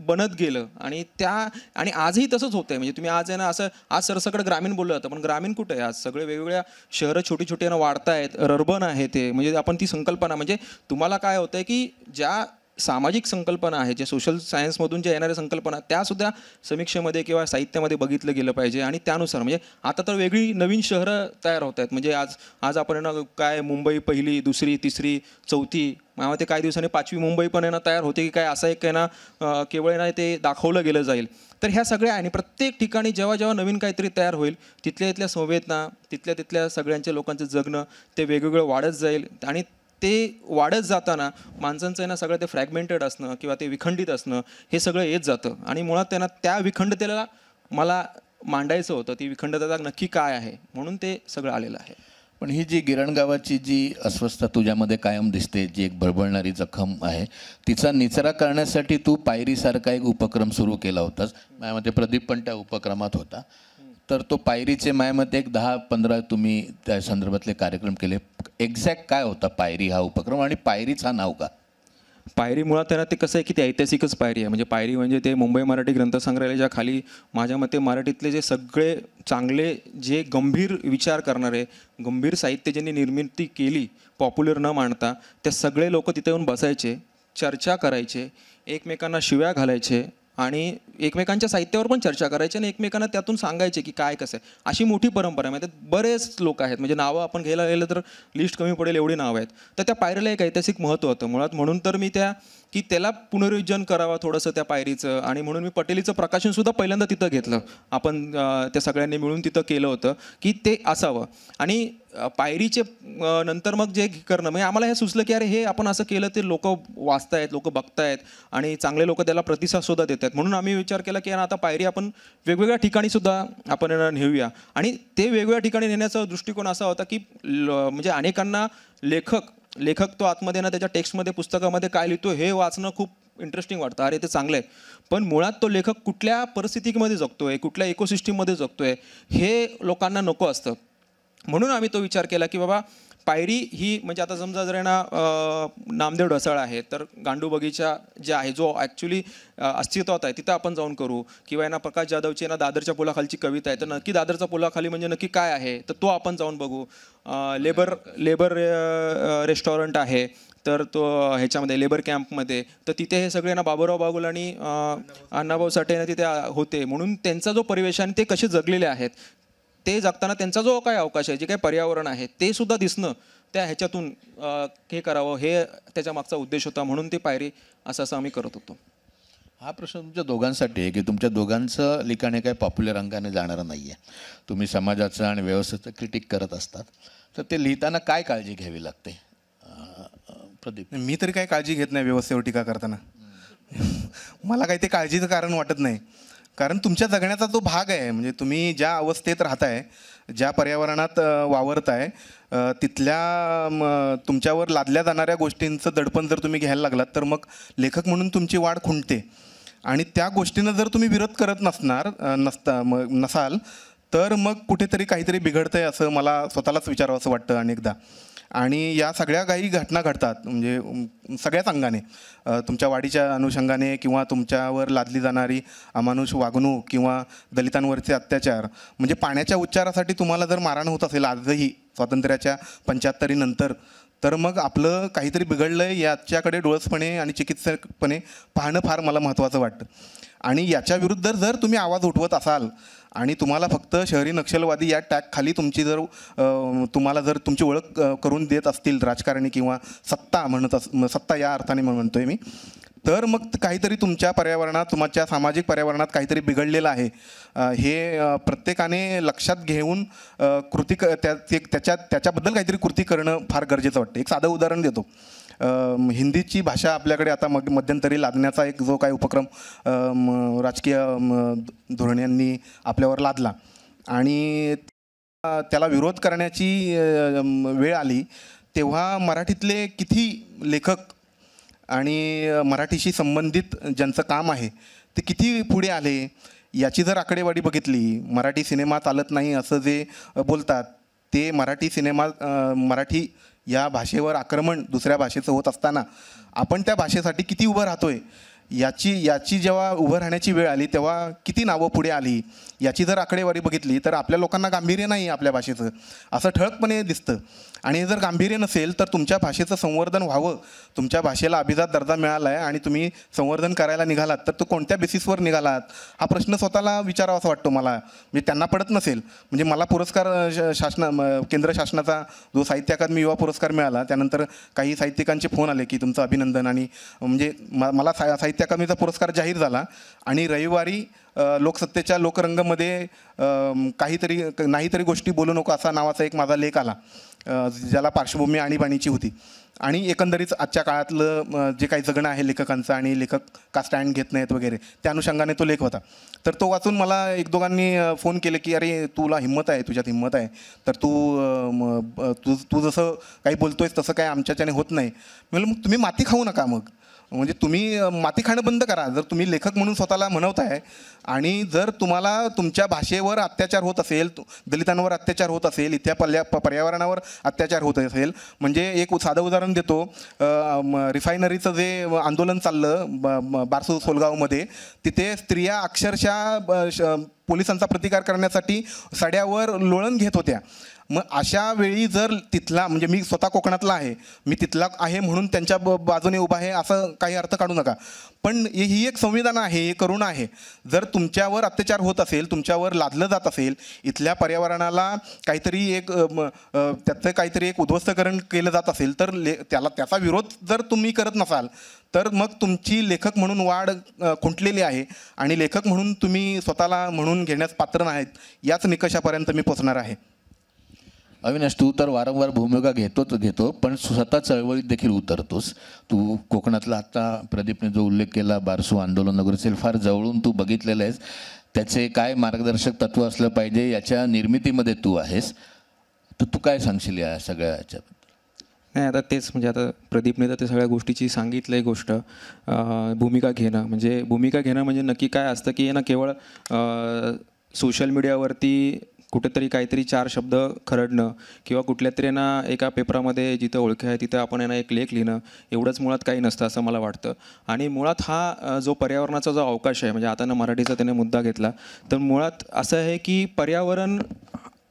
बनत गेलं. आणि आजही तसंच होतं आहे. म्हणजे तुम्ही आज आहे ना असं, आज सरसकट ग्रामीण बोललं जातं, पण ग्रामीण कुठं आहे आज, सगळे वेगवेगळ्या शहरं छोटी छोटी वाढत आहेत, अर्बन आहे ते. म्हणजे आपण ती संकल्पना, म्हणजे तुम्हाला काय होतं आहे की ज्या सामाजिक संकल्पना आहे, जे सोशल सायन्समधून ज्या येणाऱ्या संकल्पना, त्यासुद्धा समीक्षेमध्ये किंवा साहित्यामध्ये बघितलं गेलं पाहिजे. आणि त्यानुसार म्हणजे आता तर वेगळी नवीन शहरं तयार होत आहेत. म्हणजे आज आपण ना काय मुंबई पहिली, दुसरी, तिसरी, चौथी, मग ते काही दिवसांनी 5वी मुंबई पण आहे ना तयार होते की काय, असं एक आहे ना केवळ ना ते दाखवलं गेलं जाईल. तर ह्या सगळ्या, आणि प्रत्येक ठिकाणी जेव्हा जेव्हा नवीन काहीतरी तयार होईल, तिथल्या संवेदना, तिथल्या सगळ्यांच्या लोकांचं जगणं ते वेगवेगळं वाढत जाईल. आणि ते वाढत जाताना माणसांचं आहे ना सगळं ते फ्रॅगमेंटेड असणं किंवा ते विखंडित असणं हे सगळं येत जातं. आणि मुळात त्यांना त्या विखंडतेला मला मांडायचं होतं, ती विखंडता नक्की काय आहे, म्हणून ते सगळं आलेलं आहे. पण ही जी गिरणगावाची जी अस्वस्थता तुझ्यामध्ये कायम दिसते, जी एक बळबळणारी जखम आहे, तिचा निचरा करण्यासाठी तू पायरीसारखा एक उपक्रम सुरू केला होतास. माझ्यामध्ये प्रदीप पण त्या उपक्रमात होता. तर तो पायरीचे माझ्यामध्ये एक 10-15 तुम्ही त्या संदर्भातले कार्यक्रम केले. एक्झॅक्ट काय होता पायरी हा उपक्रम, आणि पायरीच हा नाव का? पायरी मुळात त्यांना ते कसं आहे की ते ऐतिहासिकच पायरी आहे. म्हणजे पायरी म्हणजे ते मुंबई मराठी ग्रंथसंग्रहालयाच्या खाली माझ्या मते मराठीतले जे सगळे चांगले, जे गंभीर विचार करणारे, गंभीर साहित्य ज्यांनी निर्मिती केली पॉप्युलर न मांडता, त्या सगळे लोक तिथे येऊन बसायचे, चर्चा करायचे, एकमेकांना शिव्या घालायचे आणि एकमेकांच्या साहित्यावर पण चर्चा करायची आणि एकमेकांना त्यातून सांगायचे की काय कसं आहे. अशी मोठी परंपरा आहे. म्हणजे बरेच लोक आहेत, म्हणजे नावं आपण घ्यायला गेलं तर लिस्ट कमी पडेल एवढी नावं आहेत. तर त्या पायरीला एक ऐतिहासिक महत्त्व होतं मुळात. म्हणून तर मी त्या की त्याला पुनरुज्जीवन करावं थोडंसं त्या पायरीचं. आणि म्हणून मी पटेलीचं प्रकाशनसुद्धा पहिल्यांदा तिथं घेतलं. आपण त्या सगळ्यांनी मिळून तिथं केलं होतं की ते असावं. आणि पायरीचे नंतर मग जे करणं म्हणजे आम्हाला हे सुचलं की अरे हे आपण असं केलं ते लोक वाचतायत, लोक बघतायत आणि चांगले लोक त्याला प्रतिसादसुद्धा देत आहेत. म्हणून आम्ही विचार केला की आता पायरी आपण वेगवेगळ्या ठिकाणी सुद्धा आपण नेऊया. आणि ते वेगवेगळ्या ठिकाणी नेण्याचा दृष्टिकोन असा होता की म्हणजे अनेकांना लेखक तो आतमध्ये ना त्याच्या टेक्स्टमध्ये पुस्तकामध्ये काय लिहितो हे वाचणं खूप इंटरेस्टिंग वाटतं. अरे ते चांगलं आहे. पण मुळात तो लेखक कुठल्या परिस्थितीमध्ये जगतोय, कुठल्या इकोसिस्टीममध्ये जगतोय हे लोकांना नको असतं. म्हणून आम्ही तो विचार केला की बाबा पायरी ही म्हणजे आता समजा जर ना नामदेव ढसाळ आहे तर गांडू बगीचा जे आहे जो ॲक्च्युली अस्तित्वात आहे तिथं आपण जाऊन करू. किंवा ना प्रकाश जाधवची ना दादरच्या पुलाखालची कविता आहे तर नक्की दादरचा पुलाखाली म्हणजे नक्की काय आहे तर तो आपण जाऊन बघू. लेबर रेस्टॉरंट आहे तर तो ह्याच्यामध्ये लेबर कॅम्पमध्ये तर तिथे हे सगळे ना बाबूराव बागुल आणि अण्णाभाऊ साठे ना तिथे होते. म्हणून त्यांचा जो परिवेश आणि ते कसे जगलेले आहेत ते जगताना त्यांचा जो काय अवकाश आहे जे काही पर्यावरण आहे ते सुद्धा दिसणं त्या ह्याच्यातून हे करावं हे त्याच्या मागचा उद्देश होता. म्हणून ती पायरी असं आम्ही करत होतो. हा प्रश्न तुमच्या दोघांसाठी आहे की तुमच्या दोघांचं लिखाण हे काही पॉप्युलर अंगाने जाणारं नाही आहे. तुम्ही समाजाचं आणि व्यवस्थेचं क्रिटिक करत असतात तर ते लिहिताना काय काळजी घ्यावी लागते? प्रदीप. मी तरी काही काळजी घेत नाही व्यवस्थेवर टीका करताना. मला काही ते काळजीचं कारण वाटत नाही. कारण तुमच्या जगण्याचा तो भाग आहे. म्हणजे तुम्ही ज्या अवस्थेत राहताय, ज्या पर्यावरणात वावरताय तिथल्या तुमच्यावर लादल्या जाणाऱ्या गोष्टींचं दडपण जर तुम्ही घ्यायला लागलात तर मग लेखक म्हणून तुमची वाढ खुंटते. आणि त्या गोष्टीनं जर तुम्ही विरोध करत नसाल तर मग कुठेतरी काहीतरी बिघडतंय असं मला स्वतःलाच विचारावं असं वाटतं अनेकदा. आणि या सगळ्या काही घटना घडतात म्हणजे सगळ्याच अंगाने तुमच्या वाढीच्या अनुषंगाने किंवा तुमच्यावर लादली जाणारी अमानुष वागणूक किंवा दलितांवरचे अत्याचार. म्हणजे पाण्याच्या उच्चारासाठी तुम्हाला जर मारहाण होत असेल आजही स्वातंत्र्याच्या 75 नंतर तर मग आपलं काहीतरी बिघडलं आहे याच्याकडे डोळसपणे आणि चिकित्सकपणे पाहणं फार मला महत्त्वाचं वाटतं. आणि याच्याविरुद्ध जर तुम्ही आवाज उठवत असाल आणि तुम्हाला फक्त शहरी नक्षलवादी या टॅगखाली तुमची जर तुम्हाला जर तुमची ओळख करून देत असतील राजकारणी किंवा सत्ता या अर्थाने म्हणतोय मी तर मग काहीतरी तुमच्या पर्यावरणात तुमच्या सामाजिक पर्यावरणात काहीतरी बिघडलेलं आहे हे प्रत्येकाने लक्षात घेऊन त्याच्याबद्दल काहीतरी कृती करणं फार गरजेचं वाटतं. एक साधं उदाहरण देतो. हिंदीची भाषा आपल्याकडे आता मध्यंतरी लादण्याचा एक जो काही उपक्रम राजकीय धोरणांनी आपल्यावर लादला आणि त्याला विरोध करण्याची वेळ आली तेव्हा मराठीतले किती लेखक आणि मराठीशी संबंधित ज्यांचं काम आहे ते किती पुढे आले याची जर आकडेवारी बघितली. मराठी सिनेमा चालत नाही असं जे बोलतात ते मराठी या भाषेवर आक्रमण दुसऱ्या भाषेचं होत असताना आपण त्या भाषेसाठी किती उभं राहतोय याची जेव्हा उभं राहण्याची वेळ आली तेव्हा किती नावं पुढे आली याची जर आकडेवारी बघितली तर आपल्या लोकांना गांभीर्य नाही आपल्या भाषेचं असं ठळकपणे दिसतं. आणि हे जर गांभीर्य नसेल तर तुमच्या भाषेचं संवर्धन व्हावं, तुमच्या भाषेला अभिजात दर्जा मिळाला आहे आणि तुम्ही संवर्धन करायला निघालात तर तो कोणत्या बेसिसवर निघालात हा प्रश्न स्वतःला विचारावा असं वाटतो मला. म्हणजे त्यांना पडत नसेल. म्हणजे मला पुरस्कार केंद्र शासनाचा जो साहित्य अकादमी युवा पुरस्कार मिळाला त्यानंतर काही साहित्यिकांचे फोन आले की तुमचं अभिनंदन. आणि म्हणजे मला साहित्य अकादमीचा पुरस्कार जाहीर झाला आणि रविवारी लोकसत्तेच्या लोकरंगमध्ये नाहीतरी गोष्टी बोलू नको असा नावाचा एक माझा लेख आला ज्याला पार्श्वभूमी आणीबाणीची होती. आणि एकंदरीत आजच्या काळातलं जे काही जगणं आहे लेखकांचं आणि लेखक का स्टँड घेत नाहीत वगैरे त्या अनुषंगाने तो लेख होता. तर तो वाचून मला एक दोघांनी फोन केले की अरे तुला हिंमत आहे, तुझ्यात हिंमत आहे तर तू जसं काही बोलतोयस तसं काय आमच्याच्याने होत नाही. म्हणलं मग तुम्ही माती खाऊ नका. मग म्हणजे तुम्ही माती खाणं बंद करा. जर तुम्ही लेखक म्हणून स्वतःला म्हणवताय आणि जर तुम्हाला तुमच्या भाषेवर अत्याचार होत असेल, दलितांवर अत्याचार होत असेल, इथल्या पर्यावरणावर अत्याचार होत असेल. म्हणजे एक साधं उदाहरण देतो. रिफायनरीचं जे आंदोलन चाललं बारसू सोलगावमध्ये तिथे स्त्रिया अक्षरशः पोलिसांचा प्रतिकार करण्यासाठी सड्यावर लोळण घेत होत्या. मग अशा वेळी जर तिथला म्हणजे मी स्वतः कोकणातला आहे, मी तिथला आहे म्हणून त्यांच्या बाजूने उभा आहे असं काही अर्थ काढू नका. पण ही एक संविधान आहे, हे करुणा आहे. जर तुमच्यावर अत्याचार होत असेल, तुमच्यावर लादलं जात असेल, इथल्या पर्यावरणाला त्याचं काहीतरी एक उद्ध्वस्तकरण केलं जात असेल तर त्याचा विरोध जर तुम्ही करत नसाल तर मग तुमची लेखक म्हणून वाढ खुंटलेली आहे आणि लेखक म्हणून तुम्ही स्वतःला म्हणून घेण्यास पात्र नाहीत, याच निकषापर्यंत मी पोचणार आहे. अविनाश, तू तर वारंवार भूमिका घेतो पण स्वतः चळवळीत देखील उतरतोस. तू कोकणातला आत्ता प्रदीपने जो उल्लेख केला बारसू आंदोलन वगैरे असेल, फार जवळून तू बघितलेलं आहेस. त्याचे काय मार्गदर्शक तत्व असलं पाहिजे याच्या निर्मितीमध्ये तू आहेस. तर तू काय सांगशील या सगळ्या याच्याबद्दल? नाही, आता तेच म्हणजे आता प्रदीपने तर ते सगळ्या गोष्टीची सांगितलं आहे गोष्ट. भूमिका घेणं म्हणजे नक्की काय असतं की ना केवळ सोशल मीडियावरती कुठेतरी काहीतरी 4 शब्द खरडणं किंवा कुठल्या तरी ना एका पेपरामध्ये जिथं ओळख आहे तिथं आपण ना एक लेख लिहिणं, एवढंच मुळात काही नसतं असं मला वाटतं. आणि मुळात हा जो पर्यावरणाचा जो अवकाश आहे, म्हणजे आता ना मराठीचा त्याने मुद्दा घेतला, तर मुळात असं आहे की पर्यावरण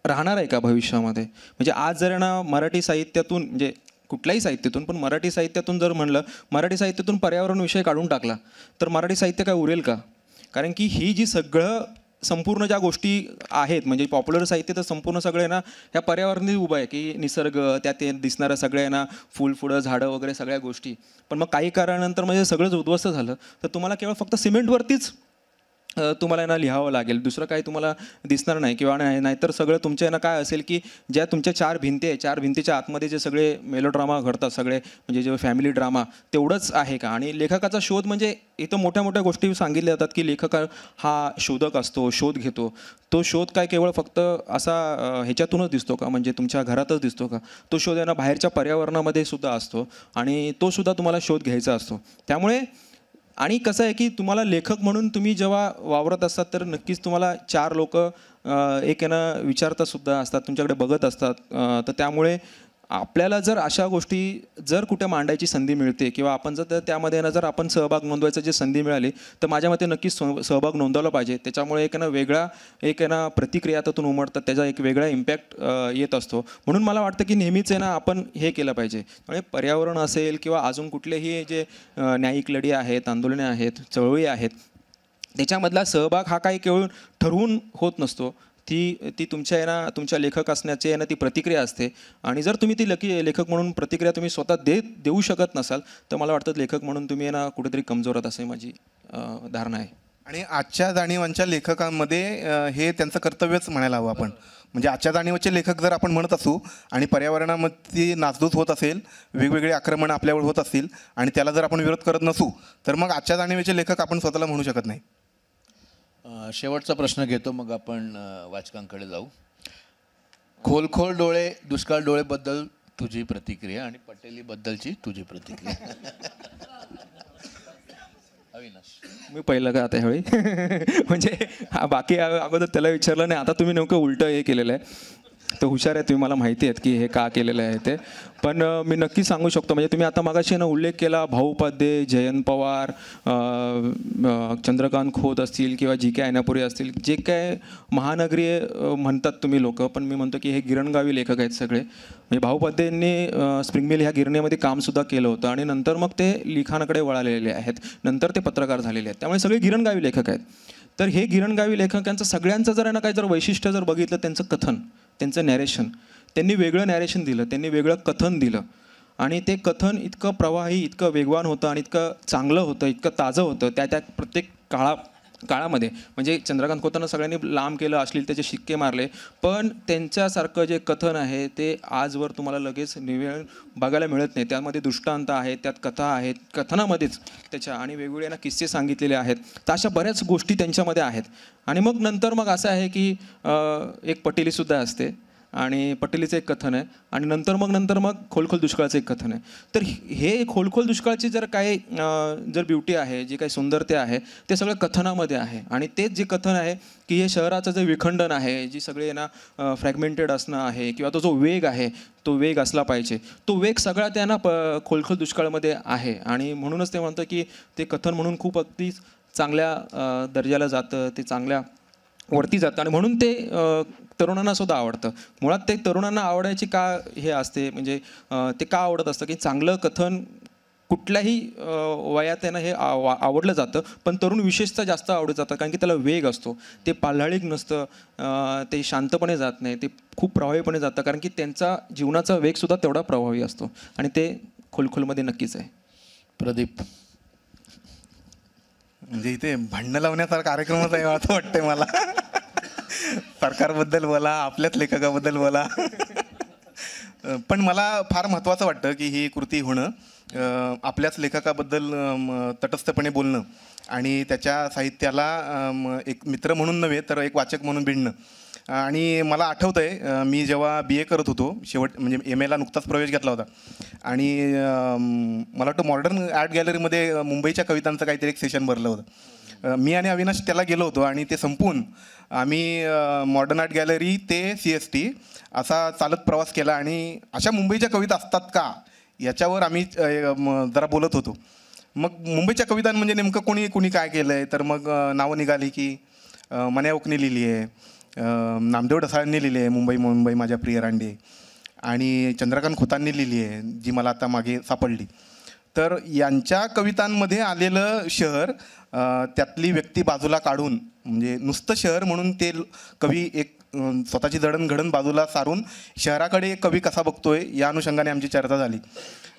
राहणार आहे का भविष्यामध्ये? म्हणजे आज जर ना मराठी साहित्यातून, म्हणजे कुठल्याही साहित्यातून, पण मराठी साहित्यातून जर म्हणलं, मराठी साहित्यातून पर्यावरण विषय काढून टाकला तर मराठी साहित्य काय उरेल का? कारण की ही जी संपूर्ण ज्या गोष्टी आहेत, म्हणजे पॉप्युलर साहित्य तर संपूर्ण सगळे ना ह्या पर्यावरणाने उभं आहे की निसर्ग, त्यात दिसणारं सगळे ना फुलं झाडं वगैरे सगळ्या गोष्टी. पण मग काही काळानंतर म्हणजे सगळंच उद्ध्वस्त झालं तर तुम्हाला केवळ फक्त सिमेंटवरतीच तुम्हाला ना लिहावं लागेल, दुसरं काही तुम्हाला दिसणार नाही. किंवा नाहीतर सगळं तुमच्या ना काय असेल की ज्या तुमच्या 4 भिंती आहे, 4 भिंतीच्या आतमध्ये जे सगळे मेलोड्रामा घडतात सगळे, म्हणजे जे फॅमिली ड्रामा, तेवढंच आहे का? आणि लेखकाचा शोध म्हणजे इथं मोठ्या मोठ्या गोष्टी सांगितल्या जातात की लेखक हा शोधक असतो, शोध घेतो. तो शोध काय केवळ फक्त असा ह्याच्यातूनच दिसतो का, म्हणजे तुमच्या घरातच दिसतो का? तो शोध आहे ना बाहेरच्या पर्यावरणामध्ये सुद्धा असतो आणि तो सुद्धा तुम्हाला शोध घ्यायचा असतो. त्यामुळे आणि कसं आहे की तुम्हाला लेखक म्हणून तुम्ही जेव्हा वावरत असतात तर नक्कीच तुम्हाला 4 लोक एक यानं विचारता सुद्धा असतात, तुमच्याकडे बघत असतात. तर त्यामुळे आपल्याला जर अशा गोष्टी जर कुठे मांडायची संधी मिळते किंवा आपण जर त्यामध्ये ना जर आपण सहभाग नोंदवायची जी संधी मिळाली तर माझ्या मते नक्कीच सहभाग नोंदवला पाहिजे. त्याच्यामुळे एक ना वेगळा एक ना प्रतिक्रिया त्यातून उमटतात, त्याचा एक वेगळा इम्पॅक्ट येत असतो. म्हणून मला वाटतं की नेहमीच आहे ना आपण हे केलं पाहिजे. म्हणजे पर्यावरण असेल किंवा अजून कुठलेही जे न्यायिक लढी आहेत, आंदोलने आहेत, चळवळी आहेत, त्याच्यामधला सहभाग हा काही केवळ ठरवून होत नसतो. ती तुमच्या लेखक असण्याची आहे ना ती प्रतिक्रिया असते. आणि जर तुम्ही ती लेखक म्हणून प्रतिक्रिया तुम्ही स्वतः देऊ शकत नसाल तर मला वाटतं लेखक म्हणून तुम्ही ना कुठेतरी कमजोर आहात, अशी माझी धारणा आहे. आणि आजच्या जाणीवांच्या लेखकांमध्ये हे त्यांचं कर्तव्यच म्हणायला हवं आपण. म्हणजे आजच्या जाणीवाचे लेखक जर आपण म्हणत असू आणि पर्यावरणामध्ये नासधूस होत असेल, वेगवेगळे आक्रमणं आपल्यावर होत असतील आणि त्याला जर आपण विरोध करत नसू तर मग आजच्या जाणीवेचे लेखक आपण स्वतःला म्हणू शकत नाही. शेवटचा प्रश्न घेतो, मग आपण वाचकांकडे जाऊ. खोल डोळे, दुष्काळ डोळेबद्दल तुझी प्रतिक्रिया आणि पटेलीबद्दलची तुझी प्रतिक्रिया. अविनाश, मी पहिलं का आता ह्यावेळी म्हणजे बाकी अगोदर त्याला विचारलं नाही, आता तुम्ही नेमकं उलटं हे केलेलं आहे. तर हुशार आहे तुम्ही, मला माहिती आहेत की हे का केलेलं आहे ते. पण मी नक्की सांगू शकतो, म्हणजे तुम्ही आता मागाशी ना उल्लेख केला भाऊ उपाध्ये, जयंत पवार, चंद्रकांत खोत असतील किंवा जी के ऐनापुरे असतील, जे काय महानगरीय म्हणतात तुम्ही लोक, पण मी म्हणतो की हे गिरणगावी लेखक आहेत सगळे. म्हणजे भाऊ उपाध्येंनी स्प्रिंग मिल ह्या गिरणीमध्ये कामसुद्धा केलं होतं आणि नंतर मग ते लिखाणाकडे वळालेले आहेत, नंतर ते पत्रकार झालेले आहेत. त्यामुळे सगळे गिरणगावी लेखक आहेत. तर हे गिरणगावी लेखकांचं सगळ्यांचं जर ना काही जर वैशिष्ट्य जर बघितलं, त्यांचं कथन, त्यांचं नॅरेशन, त्यांनी वेगळं नॅरेशन दिलं, त्यांनी वेगळं कथन दिलं आणि ते कथन इतकं प्रवाही, इतकं वेगवान होतं आणि इतकं चांगलं होतं, इतकं ताजं होतं त्या प्रत्येक काळामध्ये. म्हणजे चंद्रकांत खोतांना सगळ्यांनी लांब केलं, अश्लीलतेचे शिक्के मारले, पण त्यांच्यासारखं जे कथन आहे ते आजवर तुम्हाला लगेच बघायला मिळत नाही. त्यामध्ये दृष्टांत आहेत, त्यात कथा आहेत, कथनामध्येच त्याच्या आणि वेगवेगळे ना किस्से सांगितलेले आहेत. तर अशा बऱ्याच गोष्टी त्यांच्यामध्ये आहेत. आणि मग नंतर मग असं आहे की एक पटेलीसुद्धा असते आणि पटेलीचं एक कथन आहे आणि नंतर मग खोल दुष्काळाचं एक कथन आहे. तर हे खोल दुष्काळाची जर काही जर ब्युटी आहे, जी काही सुंदरता आहे, ते सगळं कथनामध्ये आहे. आणि तेच जे कथन आहे की हे शहराचं जे विखंडन आहे, जी सगळे ना फ्रॅगमेंटेड असणं आहे किंवा तो जो वेग आहे तो वेग असला पाहिजे, तो वेग सगळा त्यांना खोल दुष्काळामध्ये आहे. आणि म्हणूनच ते म्हणतं की ते कथन म्हणून खूप अगदी चांगल्या दर्जाला जातं, ते चांगल्या वरती जातं आणि म्हणून ते तरुणांना सुद्धा आवडतं. मुळात ते तरुणांना आवडायची का हे असते, म्हणजे ते का आवडत असतं की चांगलं कथन कुठल्याही वयात त्यांना हे आवडलं जातं, पण तरुण विशेषतः जास्त आवडत जातं कारण की त्याला वेग असतो, ते पाल्हाळिक नसतं, ते शांतपणे जात नाही, ते खूप प्रभावीपणे जातं कारण की त्यांचा जीवनाचा वेगसुद्धा तेवढा प्रभावी असतो आणि ते खोलमध्ये नक्कीच आहे. प्रदीप, म्हणजे इथे भांडणं लावण्यासारखा कार्यक्रमच आहे असं वाटतंय मला. सरकारबद्दल बोला, आपल्याच लेखकाबद्दल बोला. पण मला फार महत्त्वाचं वाटतं की ही कृती होणं, आपल्याच लेखकाबद्दल तटस्थपणे बोलणं आणि त्याच्या साहित्याला एक मित्र म्हणून नव्हे तर एक वाचक म्हणून भिडणं. आणि मला आठवतं आहे, मी जेव्हा BA करत होतो, शेवट म्हणजे MA ला नुकताच प्रवेश घेतला होता आणि मला वाटतं मॉडर्न आर्ट गॅलरीमध्ये मुंबईच्या कवितांचं काहीतरी एक सेशन भरलं होतं. मी आणि अविनाश त्याला गेलो होतो आणि ते संपवून आम्ही मॉडर्न आर्ट गॅलरी ते CST असा चालत प्रवास केला आणि अशा मुंबईच्या कविता असतात का याच्यावर आम्ही जरा बोलत होतो. मग मुंबईच्या कविता म्हणजे नेमकं कोणी काय केलं आहे, तर मग नावं निघाली की मन्या ओकने लिहिली आहे, नामदेव ढसाळांनी लिहिली आहे मुंबई मुंबई माझ्या प्रिय रांडे, आणि चंद्रकांत खोतांनी लिहिली आहे जी मला आता मागे सापडली. तर यांच्या कवितांमध्ये आलेलं शहर, त्यातली व्यक्ती बाजूला काढून, म्हणजे नुसतं शहर म्हणून ते कवी एक स्वतःची जडणघडण बाजूला सारून शहराकडे कवी कसा बघतोय या अनुषंगाने आमची चर्चा झाली.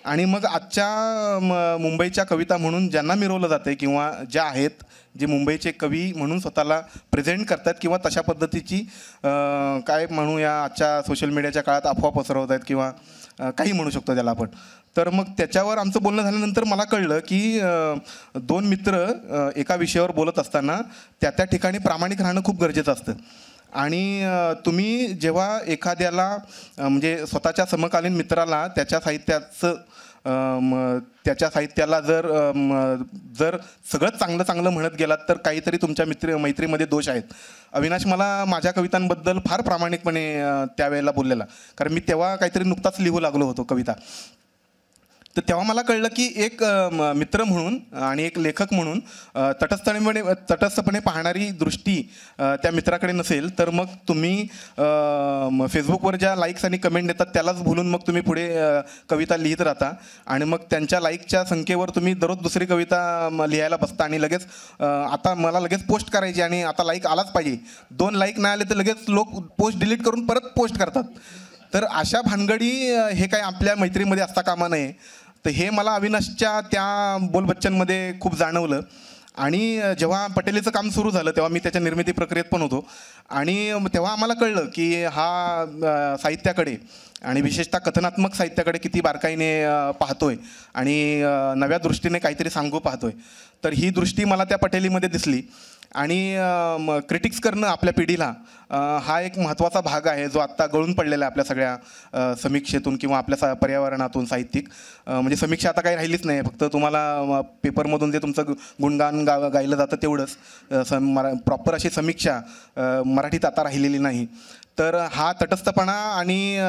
आणि मग आजच्या मुंबईच्या कविता म्हणून ज्यांना मिरवलं जातं किंवा ज्या आहेत, जे मुंबईचे कवी म्हणून स्वतःला प्रेझेंट करतात किंवा तशा पद्धतीची काय म्हणूया आजच्या सोशल मीडियाच्या काळात अफवा पसरवत आहेत किंवा काही म्हणू शकतो त्याला आपण. तर मग त्याच्यावर आमचं बोलणं झाल्यानंतर मला कळलं की दोन मित्र एका विषयावर बोलत असताना त्या ठिकाणी प्रामाणिक राहणं खूप गरजेचं असतं. आणि तुम्ही जेव्हा एखाद्याला म्हणजे स्वतःच्या समकालीन मित्राला त्याच्या साहित्याला जर सगळंच चांगलं म्हणत गेलात तर काहीतरी तुमच्या मैत्रीमध्ये दोष आहेत. अविनाश मला माझ्या कवितांबद्दल फार प्रामाणिकपणे त्यावेळेला बोललेला, कारण मी तेव्हा काहीतरी नुकताच लिहू लागलो होतो कविता. तर तेव्हा मला कळलं की एक मित्र म्हणून आणि एक लेखक म्हणून तटस्थपणे पाहणारी दृष्टी त्या मित्राकडे नसेल तर मग तुम्ही फेसबुकवर ज्या लाईक्स आणि कमेंट देतात त्यालाच भुलून मग तुम्ही पुढे कविता लिहित राहता आणि मग त्यांच्या लाईकच्या संख्येवर तुम्ही दररोज दुसरी कविता लिहायला बसता आणि लगेच आता मला लगेच पोस्ट करायची आणि आता लाईक आलाच पाहिजे, 2 लाईक नाही आले तर लगेच लोक पोस्ट डिलीट करून परत पोस्ट करतात. तर अशा भानगडी हे काही आपल्या मैत्रीमध्ये असता कामा नये. तर हे मला अविनाशच्या त्या बोलबच्चनमध्ये खूप जाणवलं. आणि जेव्हा पटेलीचं काम सुरू झालं तेव्हा मी त्याच्या निर्मिती प्रक्रियेत पण होतो आणि तेव्हा आम्हाला कळलं की हा साहित्याकडे आणि विशेषतः कथनात्मक साहित्याकडे किती बारकाईने पाहतोय आणि नव्या दृष्टीने काहीतरी सांगू पाहतोय. तर ही दृष्टी मला त्या पटेलीमध्ये दिसली. आणि क्रिटिक्स करणं आपल्या पिढीला हा एक महत्त्वाचा भाग आहे जो आत्ता गळून पडलेला आहे आपल्या सगळ्या समीक्षेतून किंवा आपल्या पर्यावरणातून साहित्यिक. म्हणजे समीक्षा आता काही राहिलीच नाही, फक्त तुम्हाला पेपरमधून जे तुमचं गुणगान गायलं जातं तेवढंच. प्रॉपर अशी समीक्षा मराठीत आता राहिलेली नाही. तर हा तटस्थपणा आणि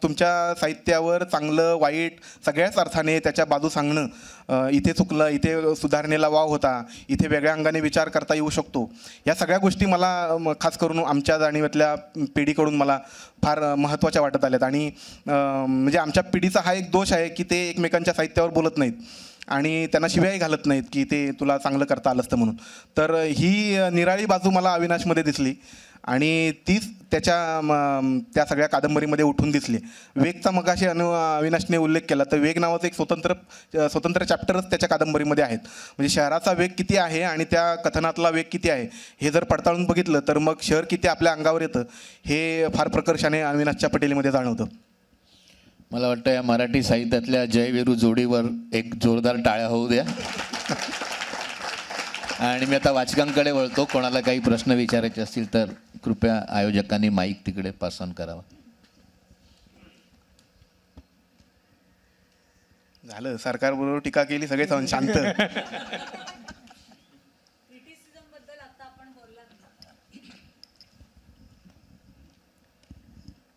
तुमच्या साहित्यावर चांगलं वाईट सगळ्याच अर्थाने त्याच्या बाजू सांगणं, इथे चुकलं, इथे सुधारणेला वाव होता, इथे वेगळ्या अंगाने विचार करता येऊ शकतो, या सगळ्या गोष्टी मला खास करून आमच्या जाणीवेतल्या पिढीकडून मला फार महत्त्वाच्या वाटत आल्यात. आणि म्हणजे आमच्या पिढीचा हा एक दोष आहे की ते एकमेकांच्या साहित्यावर बोलत नाहीत आणि त्यांना शिव्याही घालत नाहीत की ते तुला चांगलं करता आलं असतं म्हणून. तर ही निराळी बाजू मला अविनाशमध्ये दिसली आणि तीच त्या सगळ्या कादंबरीमध्ये उठून दिसली. वेगचा मगाशी अविनाशने उल्लेख केला तर वेग नावाचं एक स्वतंत्र चॅप्टरच त्याच्या कादंबरीमध्ये आहेत. म्हणजे शहराचा वेग किती आहे आणि त्या कथनातला वेग किती आहे हे जर पडताळून बघितलं तर मग शहर किती आपल्या अंगावर येतं हे फार प्रकर्षाने अविनाशच्या पटेलीमध्ये जाणवतं. मला वाटतं या मराठी साहित्यातल्या जय वीरू जोडीवर एक जोरदार टाळ्या होऊ द्या. आणि मी आता वाचकांकडे वळतो. कोणाला काही प्रश्न विचारायचे असतील तर कृपया आयोजकांनी माईक तिकडे पास ऑन करावा. झालं, सरकारबरोबर टीका केली, सगळे शांत.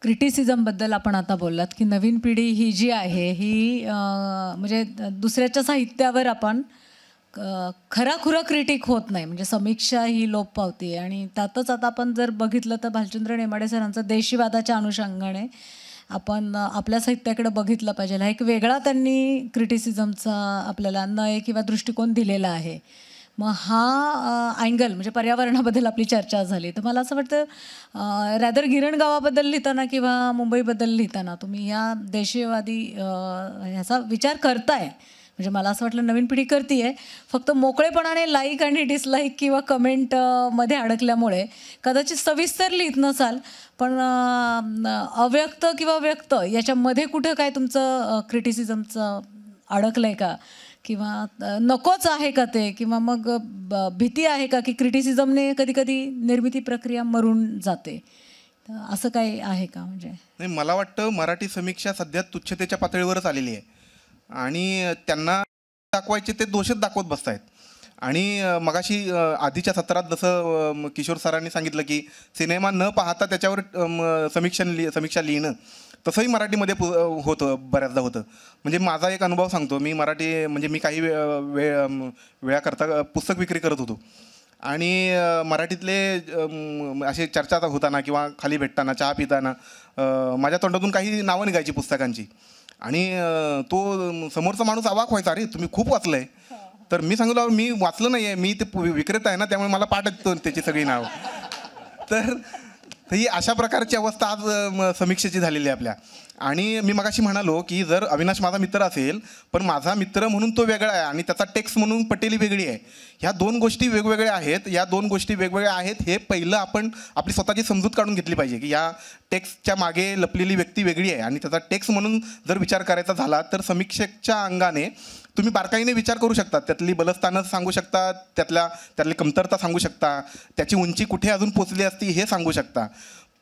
क्रिटिसिझमबद्दल आपण आता बोललात की नवीन पिढी ही जी आहे ही म्हणजे दुसऱ्याच्या साहित्यावर आपण खराखुरा क्रिटिक होत नाही, म्हणजे समीक्षा ही लोप पावते. आणि त्यातच आता आपण जर बघितलं तर भालचंद्र नेमाडे सरांचं देशीवादाच्या अनुषंगाने आपण आपल्या साहित्याकडे बघितलं पाहिजे. हा एक वेगळा त्यांनी क्रिटिसिझमचा आपल्याला नय किंवा दृष्टिकोन दिलेला आहे. मग हा अँगल म्हणजे पर्यावरणाबद्दल आपली चर्चा झाली. तर मला असं वाटतं रॅदर गिरणगावाबद्दल लिहिताना किंवा मुंबईबद्दल लिहिताना तुम्ही ह्या देशीवादी ह्याचा विचार करताय, म्हणजे मला असं वाटलं नवीन पिढी करते फक्त मोकळेपणाने लाईक आणि डिसलाईक किंवा कमेंट मध्ये अडकल्यामुळे कदाचित सविस्तर लिहित नसाल, पण अव्यक्त किंवा व्यक्त याच्यामध्ये कुठं काय तुमचं क्रिटिसिझमचं अडकलं आहे का, किंवा नकोच आहे का ते, किंवा मग भीती आहे का की क्रिटिसिझमने कधी कधी निर्मिती प्रक्रिया मरून जाते, तर असं काही आहे का? म्हणजे नाही, मला वाटतं मराठी समीक्षा सध्या तुच्छतेच्या पातळीवरच आलेली आहे आणि त्यांना दाखवायचे ते दोषच दाखवत बसतायत. आणि मगाशी आधीच्या सत्रात जसं किशोर सरांनी सांगितलं की सिनेमा न पाहता त्याच्यावर समीक्षा लिहिणं, तसंही मराठीमध्ये होतं, बऱ्याचदा होतं. म्हणजे माझा एक अनुभव सांगतो. मी मराठी म्हणजे मी काही वेळाकरता पुस्तक विक्री करत होतो आणि मराठीतले असे चर्चा होताना किंवा खाली भेटताना चहा पिताना माझ्या तोंडातून काही नावं निघायची पुस्तकांची आणि तो समोरचा माणूस अवाक व्हायचा, अरे तुम्ही खूप वाचलं आहे. तर मी सांगितलं मी वाचलं नाही आहे, मी ते विक्रेता आहे ना, त्यामुळे मला पाठ येतो त्याची सगळी नावं. तर ही अशा प्रकारची अवस्था आज समीक्षेची झालेली आहे आपल्या. आणि मी मगाशी म्हणालो की जर अविनाश माझा मित्र असेल पण माझा मित्र म्हणून तो वेगळा आहे आणि त्याचा टेक्स्ट म्हणून पटेली वेगळी आहे, ह्या दोन गोष्टी वेगवेगळ्या आहेत. या दोन गोष्टी वेगवेगळ्या आहेत हे पहिलं आपण आपली स्वतःची समजूत काढून घेतली पाहिजे की या टेक्स्टच्या मागे लपलेली व्यक्ती वेगळी आहे आणि त्याचा टेक्स्ट म्हणून जर विचार करायचा झाला तर समीक्षकच्या अंगाने तुम्ही बारकाईने विचार करू शकता, त्यातली बलस्थानं सांगू शकता, त्यातली कमतरता सांगू शकता, त्याची उंची कुठे अजून पोचली असती हे सांगू शकता.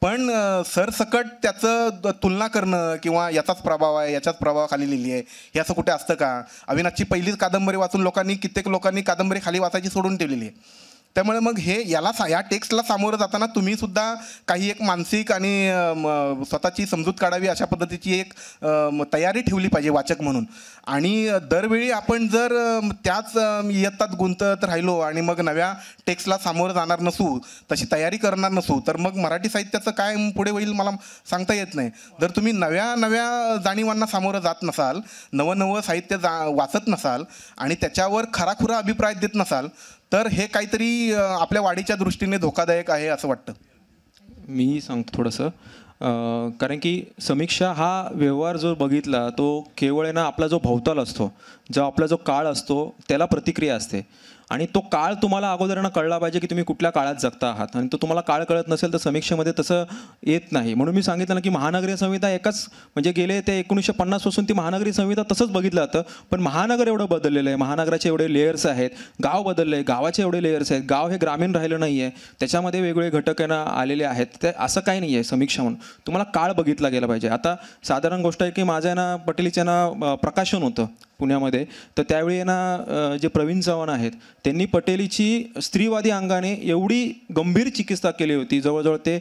पण सरसकट त्याचं तुलना करणं किंवा याचाच प्रभाव आहे, याच्याच प्रभावाखाली लिहिली आहे, हे असं कुठे असतं का? अविनाशची पहिलीच कादंबरी वाचून कित्येक लोकांनी कादंबरी खाली वाचायची सोडून ठेवलेली आहे. त्यामुळे मग या टेक्स्टला सामोरं जाताना तुम्ही सुद्धा काही एक मानसिक आणि स्वतःची समजूत काढावी अशा पद्धतीची एक तयारी ठेवली पाहिजे वाचक म्हणून. आणि दरवेळी आपण जर त्याच इयत्तात गुंतत राहिलो आणि मग नव्या टेक्स्टला सामोरं जाणार नसू, तशी तयारी करणार नसू, तर मग मराठी साहित्याचं काय पुढे होईल मला सांगता येत नाही. जर तुम्ही नव्या जाणीवांना सामोरं जात नसाल, नवं साहित्य वाचत नसाल आणि त्याच्यावर खराखुरा अभिप्राय देत नसाल, तर हे काहीतरी आपल्या वाढीच्या दृष्टीने धोकादायक आहे असं वाटतं. मी सांगतो थोडंसं, कारण की समीक्षा हा व्यवहार जो बघितला तो केवळ आहे ना आपला जो भोवताल असतो, जो आपला जो काळ असतो त्याला प्रतिक्रिया असते. आणि तो काळ तुम्हाला अगोदरनं कळला पाहिजे की तुम्ही कुठल्या काळात जगता आहात. आणि तो तुम्हाला काळ कळत नसेल तर समीक्षेमध्ये तसं येत नाही. म्हणून मी सांगितलं ना की महानगरी संहिता एकाच म्हणजे गेले ते 1950 पासून ती महानगरी संहिता तसंच बघितलं जातं. पण महानगर एवढं बदललेलं आहे, महानगराचे एवढे लेयर्स आहेत, गाव बदलले आहे, गावाचे एवढे लेयर्स आहेत, गाव हे ग्रामीण राहिलं नाही आहे, त्याच्यामध्ये वेगवेगळे घटक यांना आलेले आहेत. ते असं काही नाही आहे समीक्षा म्हणून, तुम्हाला काळ बघितला गेला पाहिजे. आता साधारण गोष्ट आहे की माझ्या ना पटेलीच्या ना प्रकाशन होतं पुण्यामध्ये, तर त्यावेळी ना जे प्रवीण चव्हाण आहेत त्यांनी पटेलीची स्त्रीवादी अंगाने एवढी गंभीर चिकित्सा केली होती, जवळजवळ ते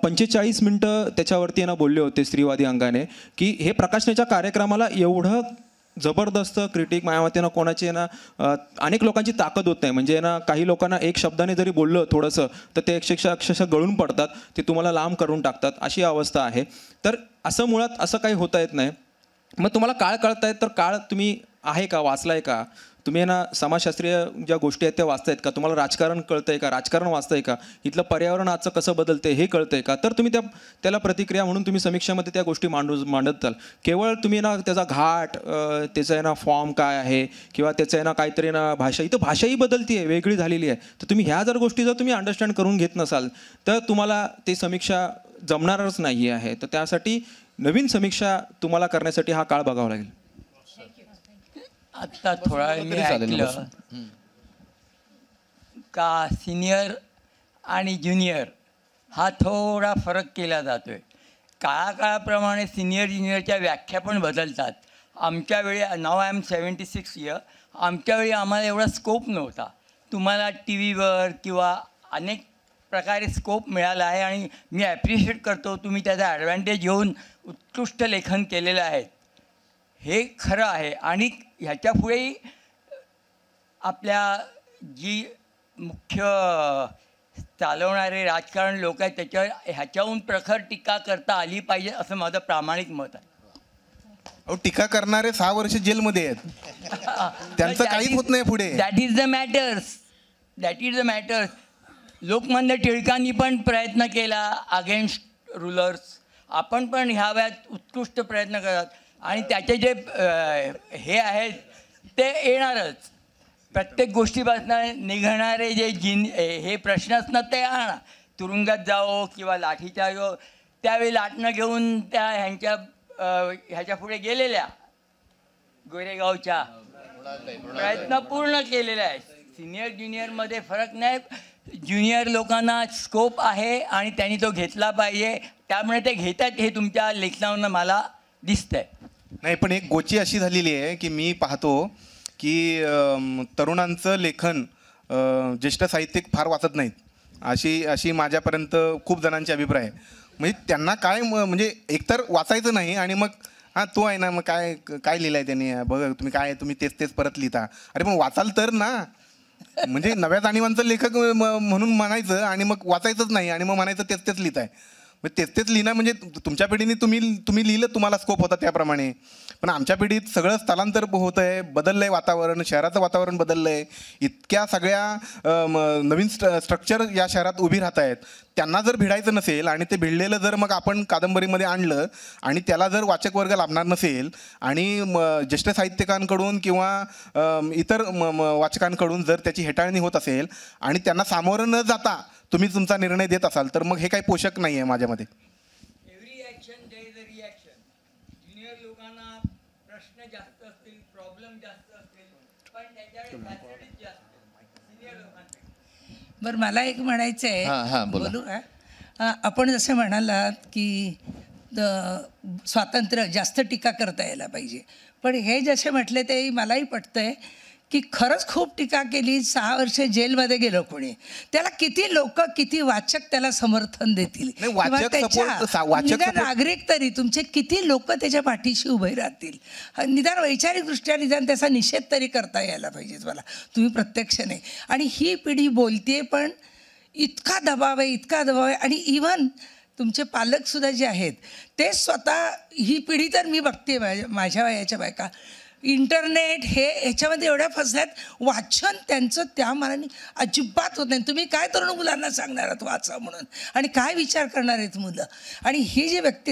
45 मिनटं त्याच्यावरती ना बोलले होते स्त्रीवादी अंगाने, की हे प्रकाशनाच्या कार्यक्रमाला एवढं जबरदस्त क्रिटिक माझ्या मते ना कोणाची ना अनेक लोकांची ताकद होत नाही. म्हणजे ना काही लोकांना एक शब्दाने जरी बोललं थोडंसं तर ते अक्षरशः गळून पडतात, ते तुम्हाला लांब करून टाकतात, अशी अवस्था आहे. तर असं मुळात असं काही होता येत नाही. मग तुम्हाला काळ कळतायत तर काळ तुम्ही आहे का, वाचलाय का, तुम्ही ना समाजशास्त्रीय ज्या गोष्टी आहेत त्या वाचतायत का, तुम्हाला राजकारण कळतंय का, राजकारण वाचतंय का, इथलं पर्यावरण आजचं कसं बदलतंय हे कळतंय का, तर तुम्ही त्याला प्रतिक्रिया म्हणून तुम्ही समीक्षामध्ये त्या गोष्टी मांडत जाल. केवळ तुम्ही ना त्याचा घाट, त्याचा ना फॉर्म काय आहे किंवा त्याचं ना काहीतरी ना भाषा, इथं भाषाही बदलती आहे, वेगळी झालेली आहे. तर तुम्ही ह्या जर गोष्टी जर तुम्ही अंडरस्टँड करून घेत नसाल तर तुम्हाला ते समीक्षा जमणारच नाही आहे. तर त्यासाठी नवीन समीक्षा तुम्हाला करण्यासाठी हा काळ बघावा लागेल. आत्ता थोडा मी ऐकलं का सिनियर आणि ज्युनियर हा थोडा फरक केला जातो आहे. काळाकाळाप्रमाणे सिनियर ज्युनियरच्या व्याख्या पण बदलतात. आमच्या वेळी, नाव आय एम 76 इयर, आमच्या वेळी आम्हाला एवढा स्कोप नव्हता. तुम्हाला टी व्हीवर किंवा अनेक प्रकारे स्कोप मिळाला आहे आणि मी ॲप्रिशिएट करतो तुम्ही त्याचा ॲडव्हान्टेज घेऊन उत्कृष्ट लेखन केलेलं आहे, हे खरं आहे. आणि ह्याच्यापुढेही आपल्या जी मुख्य चालवणारे राजकारण लोक आहेत त्याच्यावर ह्याच्याहून प्रखर टीका करता आली पाहिजे असं माझं प्रामाणिक मत आहे. अहो, टीका करणारे 6 वर्ष जेलमध्ये आहेत, त्यांचं काहीच होत नाही पुढे. That is the matters. Lokmanya टिळकांनी पण प्रयत्न केला अगेन्स्ट रूलर्स, आपण पण ह्या वयात उत्कृष्ट प्रयत्न करतात. आणि त्याचे जे हे आहेत ते येणारच. प्रत्येक गोष्टीपासून निघणारे जे हे प्रश्न असणार ते येणार. तुरुंगात जावो किंवा लाठीचा जो त्यावेळी लाटणं घेऊन त्या ह्याच्या पुढे गेलेल्या गोरेगावच्या प्रयत्न पूर्ण केलेला आहे. सिनियर ज्युनियरमध्ये फरक नाही. ज्युनियर लोकांना स्कोप आहे आणि त्यांनी तो घेतला पाहिजे. त्यामुळे ते घेतात हे तुमच्या लेखनावरून मला दिसतंय. नाही, पण एक गोची अशी झालेली आहे की मी पाहतो की तरुणांचं लेखन ज्येष्ठ साहित्यिक फार वाचत नाहीत, अशी माझ्यापर्यंत खूप जणांचे अभिप्राय आहे. म्हणजे त्यांना काय म्हणजे एकतर वाचायचं नाही आणि मग हां तो आहे ना, मग काय लिहिलं आहे त्यांनी, बघा तुम्ही तेच परत लिहिता. अरे पण वाचाल तर ना, म्हणजे नव्या जाणीवांचं लेखक म्हणून म्हणायचं आणि मग वाचायचंच नाही आणि मग म्हणायचं तेच लिहिताय. म्हणजे तेच लिहिणं म्हणजे तुमच्या पिढीने तुम्ही लिहिलं, तुम्हाला स्कोप होता त्याप्रमाणे. पण आमच्या पिढीत सगळं स्थलांतर होतं आहे, बदललं आहे वातावरण, शहराचं वातावरण बदललं आहे. इतक्या सगळ्या नवीन स्ट्रक्चर या शहरात उभी राहत आहेत. त्यांना जर भिडायचं नसेल आणि ते भिडलेलं जर मग आपण कादंबरीमध्ये आणलं आणि त्याला जर वाचक वर्ग लाभणार नसेल आणि ज्येष्ठ साहित्यिकांकडून किंवा इतर वाचकांकडून जर त्याची हेटाळणी होत असेल आणि त्यांना सामोरं न जाता तुम्ही तुमचा निर्णय देत असाल तर मग हे काही पोषक नाही आहे माझ्यामध्ये. Every action there is a reaction. Junior लोकांना प्रश्न जास्त असतील, प्रॉब्लेम जास्त असतील, पण त्याच्याकडे फॅसिलिटीज जास्त सिनियर लोकांपेक्षा. बरं, मला एक म्हणायचं आहे. हां, बोला. बोलू का? आपण जसे म्हणालात की स्वातंत्र्य जास्त टीका करता यायला पाहिजे, पण हे जसे म्हटले ते मलाही पटतंय की खरंच खूप टीका केली. 6 वर्ष जेलमध्ये गेलो कोणी, त्याला किती लोक, किती वाचक त्याला समर्थन देतील, निदान नागरिक तरी तुमचे किती लोक त्याच्या पाठीशी उभे राहतील, निदान वैचारिकदृष्ट्या निदान त्याचा निषेध तरी करता यायला पाहिजे मला. तुम्ही प्रत्यक्ष नाही. आणि ही पिढी बोलते पण इतका दबाव आहे आणि इव्हन तुमचे पालकसुद्धा जे आहेत ते स्वतः, ही पिढी तर मी बघते माझ्या वयाच्या बायका इंटरनेट हे ह्याच्यामध्ये एवढ्या फसल्यात, वाचन त्यांचं त्या मानाने अजिबात होत नाही. तुम्ही काय तरुण मुलांना सांगणार आहात वाचा म्हणून, आणि काय विचार करणार आहेत मुलं. आणि ही जी व्यक्ती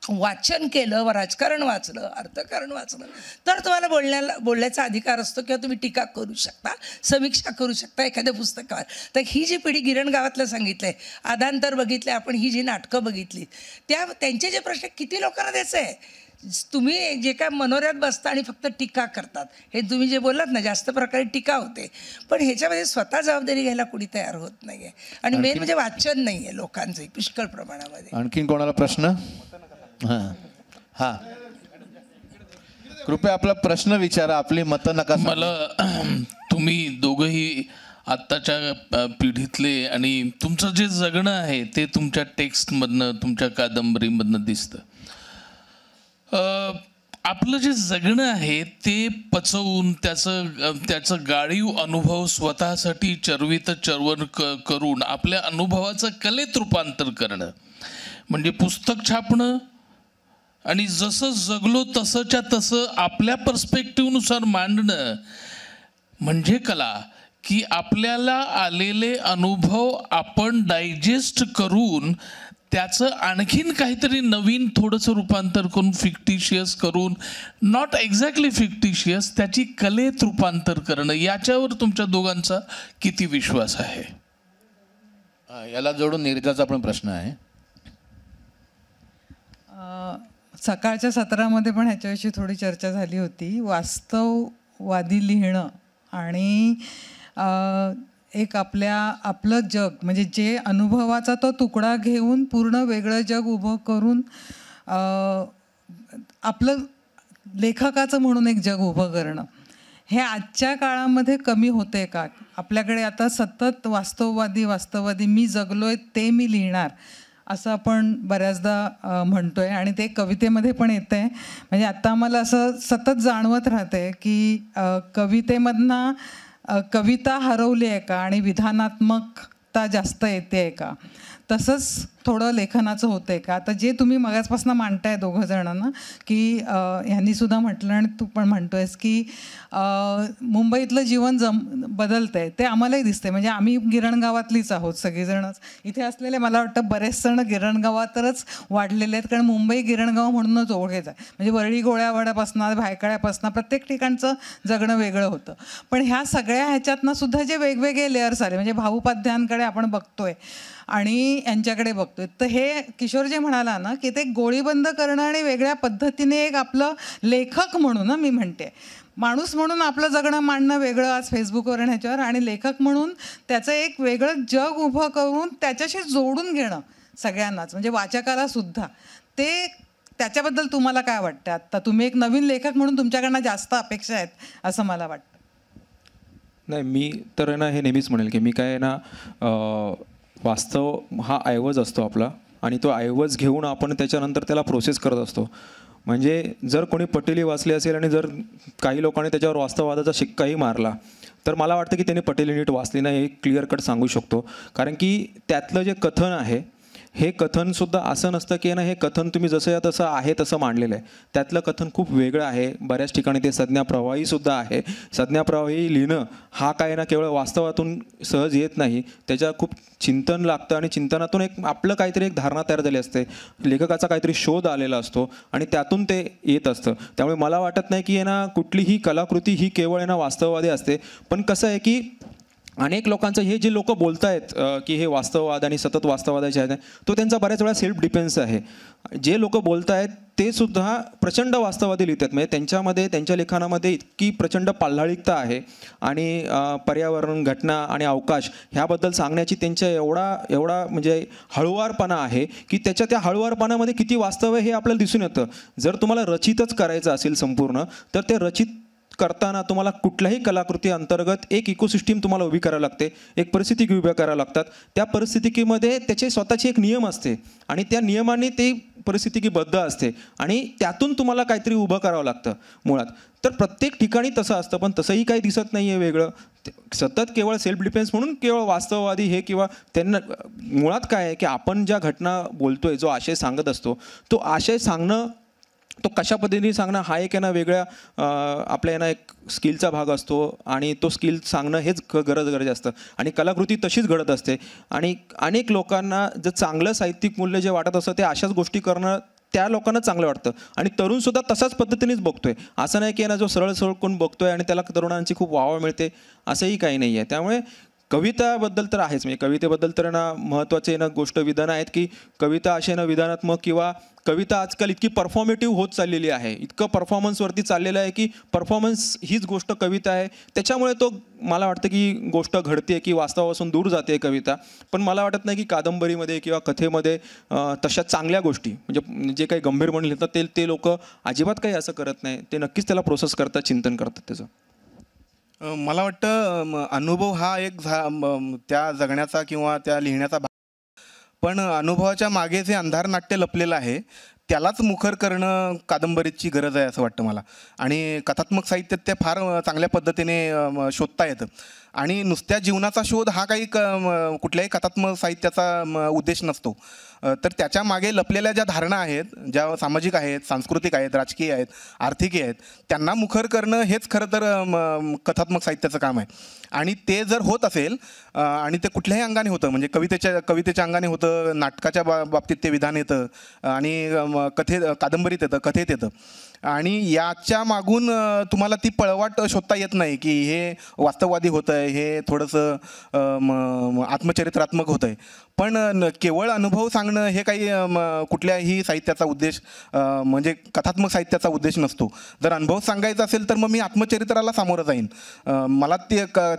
वाचन केलं, राजकारण वाचलं, अर्थकारण वाचलं, तर तुम्हाला बोलण्याचा अधिकार असतो किंवा तुम्ही टीका करू शकता, समीक्षा करू शकता एखाद्या पुस्तकावर. तर ही जी पिढी गिरणगावातलं सांगितलं आहे, आदांतर बघितलं आपण, ही जी नाटकं बघितली, त्यांचे जे प्रश्न किती लोकांना द्यायचं आहे. तुम्ही जे काय मनोऱ्यात बसता आणि फक्त टीका करतात, हे तुम्ही जे बोललात ना, जास्त प्रकारे टीका होते, पण ह्याच्यामध्ये स्वतः जबाबदारी घ्यायला कुणी तयार होत नाही आहे. आणि मेन म्हणजे वाचन नाही आहे लोकांचं पुष्कळ प्रमाणामध्ये. आणखीन कोणाला प्रश्न? हां, कृपया आपला प्रश्न विचारा, आपली मतं नका. मला तुम्ही दोघंही आत्ताच्या पिढीतले आणि तुमचं जे जगणं आहे ते तुमच्या टेक्स्टमधनं, तुमच्या कादंबरीमधनं दिसतं. आपलं जे जगणं आहे ते पचवून त्याचं गाळीव अनुभव स्वतःसाठी चर्वित चर्वण करून आपल्या अनुभवाचं कलेत रूपांतर करणं म्हणजे पुस्तक छापणं आणि जसं जगलो तसंच्या तसं आपल्या पर्स्पेक्टिव्हनुसार मांडणं म्हणजे कला. की आपल्याला आलेले अनुभव आपण डायजेस्ट करून त्याचं आणखीन काहीतरी नवीन थोडंसं रूपांतर करून, फिक्टिशियस करून, नॉट एक्झॅक्टली फिक्टिशियस, त्याची कलेत रूपांतर करणं, याच्यावर तुमच्या दोघांचा किती विश्वास आहे? याला जोडून नीरजाचा पण प्रश्न आहे. सकाळच्या सत्रामध्ये पण ह्याच्याविषयी थोडी चर्चा झाली होती. वास्तववादी लिहिणं आणि एक आपलं जग म्हणजे जे अनुभवाचा तो तुकडा घेऊन पूर्ण वेगळं जग उभं करून आपलं लेखकाचं म्हणून एक जग उभं करणं, हे आजच्या काळामध्ये कमी होते का? आपल्याकडे आता सतत वास्तववादी मी जगलोय ते मी लिहिणार असं आपण बऱ्याचदा म्हणतोय आणि ते कवितेमध्ये पण येतं आहे. म्हणजे आत्ता मला असं सतत जाणवत राहते की कवितेमधनं कविता हरवली आहे का आणि विधानात्मकता जास्त येते आहे का? तसंच थोडं लेखनाचं होतंय का? आता जे तुम्ही मगाचपासून मांडताय दोघं जणांना, की ह्यांनी सुद्धा म्हटलं आणि तू पण म्हणतोयस की मुंबईतलं जीवन बदलतंय, ते आम्हालाही दिसतंय. म्हणजे आम्ही गिरणगावातलीच आहोत सगळेजणच इथे असलेले. मला वाटतं बरेच जण गिरणगावातच वाढलेले आहेत, कारण मुंबई गिरणगाव म्हणूनच ओळखायचं आहे. म्हणजे वरळी गोळ्यावाड्यापासून भायखळ्यापासून प्रत्येक ठिकाणचं जगणं वेगळं होतं. पण ह्या सगळ्या ह्याच्यातनं सुद्धा जे वेगवेगळे लेअर्स आले, म्हणजे भाऊपाध्यांकडे आपण बघतोय आणि यांच्याकडे बघतोय, तर हे किशोर जे म्हणाला ना की ते गोळीबंद करणं आणि वेगळ्या पद्धतीने एक आपलं लेखक म्हणून ना, मी म्हणते माणूस म्हणून आपलं जगणं मांडणं वेगळं आज फेसबुकवर आणि ह्याच्यावर, आणि लेखक म्हणून त्याचं एक वेगळं जग उभं करून त्याच्याशी जोडून घेणं सगळ्यांनाच, म्हणजे वाचकाला सुद्धा. ते त्याच्याबद्दल तुम्हाला काय वाटतं? आत्ता तुम्ही एक नवीन लेखक म्हणून तुमच्याकडनं जास्त अपेक्षा आहेत असं मला वाटतं. नाही, मी तर आहे ना हे नेहमीच म्हणेल की मी काय आहे ना, वास्तव हा ऐवज असतो आपला, आणि तो ऐवज घेऊन आपण त्याच्यानंतर त्याला प्रोसेस करत असतो. म्हणजे जर कोणी पटेली वाचली असेल आणि जर काही लोकांनी त्याच्यावर वास्तववादाचा शिक्काही मारला, तर मला वाटतं की त्यांनी पटेली नीट वाचली नाही, हे क्लिअर कट सांगू शकतो. कारण की त्यातलं जे कथन आहे, हे कथनसुद्धा असं नसतं की ना हे कथन तुम्ही जसं या तसं आहे तसं मांडलेलं आहे. त्यातलं कथन खूप वेगळं आहे. बऱ्याच ठिकाणी ते संज्ञाप्रवाहीसुद्धा आहे. संज्ञाप्रवाही लिहिणं हा काय ना केवळ वास्तवातून सहज येत नाही, त्याच्या खूप चिंतन लागतं, आणि चिंतनातून एक आपलं काहीतरी एक धारणा तयार झाली असते, लेखकाचा काहीतरी शोध आलेला असतो आणि त्यातून ते येत असतं. त्यामुळे मला वाटत नाही की आहे ना कुठलीही कलाकृती ही केवळ आहे ना वास्तववादी असते. पण कसं आहे की अनेक लोकांचं हे जे लोक बोलत आहेत की हे वास्तववाद आणि सतत वास्तववादाचे आहेत, तो त्यांचा बऱ्याच वेळा सेल्फ डिफेन्स आहे. जे लोक बोलत आहेत ते सुद्धा प्रचंड वास्तववादी लिहितात. म्हणजे त्यांच्यामध्ये, त्यांच्या लेखनामध्ये इतकी प्रचंड पाल्हाळिकता आहे, आणि पर्यावरण, घटना आणि अवकाश ह्याबद्दल सांगण्याची त्यांच्या एवढा म्हणजे हळुवारपणा आहे की त्या हळुवारपणामध्ये किती वास्तव आहे हे आपल्याला दिसून येतं. जर तुम्हाला रचितच करायचं असेल संपूर्ण, तर ते रचित करताना तुम्हाला कुठल्याही कलाकृती अंतर्गत एक इकोसिस्टीम तुम्हाला उभी करावी लागते, एक परिस्थिती उभ्या कराव्या लागतात. त्या परिस्थितीमध्ये त्याचे स्वतःचे एक नियम असते, आणि त्या नियमाने ते परिस्थिती बद्ध असते, आणि त्यातून तुम्हाला काहीतरी उभं करावं लागतं मुळात. तर प्रत्येक ठिकाणी तसं असतं, पण तसंही काही दिसत नाही आहे वेगळं. सतत केवळ सेल्फ डिफेन्स म्हणून केवळ वास्तववादी हे, किंवा त्यांना मुळात काय आहे की आपण ज्या घटना बोलतोय, जो आशय सांगत असतो, तो आशय सांगणं, तो कशा पद्धतीने सांगणं हा एक आहे ना वेगळ्या आपल्या ना एक स्किलचा भाग असतो, आणि तो स्किल सांगणं हेच गरजेचं असतं, आणि कलाकृती तशीच घडत असते. आणि अनेक लोकांना जर चांगलं साहित्यिक मूल्य जे वाटत असतं ते अशाच गोष्टी करणं त्या लोकांना चांगलं वाटतं, आणि तरुणसुद्धा तसाच पद्धतीनेच बघतोय. असं नाही की ना जो सरळ कोण बघतोय आणि त्याला तरुणांची खूप वाव मिळते, असंही काही नाही आहे. त्यामुळे कविताबद्दल तर आहेच, म्हणजे कवितेबद्दल तर ना महत्त्वाचे ना गोष्ट विधानं आहेत की कविता असे ना विधानात्मक, किंवा कविता आजकाल इतकी परफॉर्मेटिव्ह होत चाललेली आहे, इतकं परफॉर्मन्सवरती चाललेलं आहे की परफॉर्मन्स हीच गोष्ट कविता आहे. त्याच्यामुळे तो मला वाटतं की गोष्ट घडते की वास्तवापासून दूर जाते कविता. पण मला वाटत नाही की कादंबरीमध्ये किंवा कथेमध्ये तशा चांगल्या गोष्टी, म्हणजे जे काही गंभीर म्हणून लिहितात ते लोक अजिबात काही असं करत नाही. ते नक्कीच त्याला प्रोसेस करतात, चिंतन करतात त्याचं. मला वाटतं अनुभव हा एक त्या जगण्याचा किंवा त्या लिहिण्याचा भाग, पण अनुभवाच्या मागे जे अंधार नाट्य लपलेलं आहे त्यालाच मुखर करणं कादंबरीची गरज आहे असं वाटतं मला. आणि कथात्मक साहित्यात ते फार चांगल्या पद्धतीने शोधता येतं. आणि नुसत्या जीवनाचा शोध हा काही कुठल्याही कथात्मक साहित्याचा उद्देश नसतो. तर त्याच्या मागे लपलेल्या ज्या धारणा आहेत, ज्या सामाजिक आहेत, सांस्कृतिक आहेत, राजकीय आहेत, आर्थिकही आहेत, त्यांना मुखर करणं हेच खरं तर कथात्मक साहित्याचं काम आहे. आणि ते जर होत असेल, आणि ते कुठल्याही अंगाने होतं, म्हणजे कवितेच्या अंगाने होतं, नाटकाच्या बाबतीत ते विधान येतं, आणि कादंबरीत येतं, कथेत येतं. आणि याच्या मागून तुम्हाला ती पळवाट शोधता येत नाही की हे वास्तववादी होतं आहे, हे थोडंसं आत्मचरित्रात्मक होतं आहे. पण केवळ अनुभव सांगणं हे काही कुठल्याही साहित्याचा उद्देश, म्हणजे कथात्मक साहित्याचा उद्देश नसतो. जर अनुभव सांगायचा असेल तर मग मी आत्मचरित्राला सामोरं जाईन. मला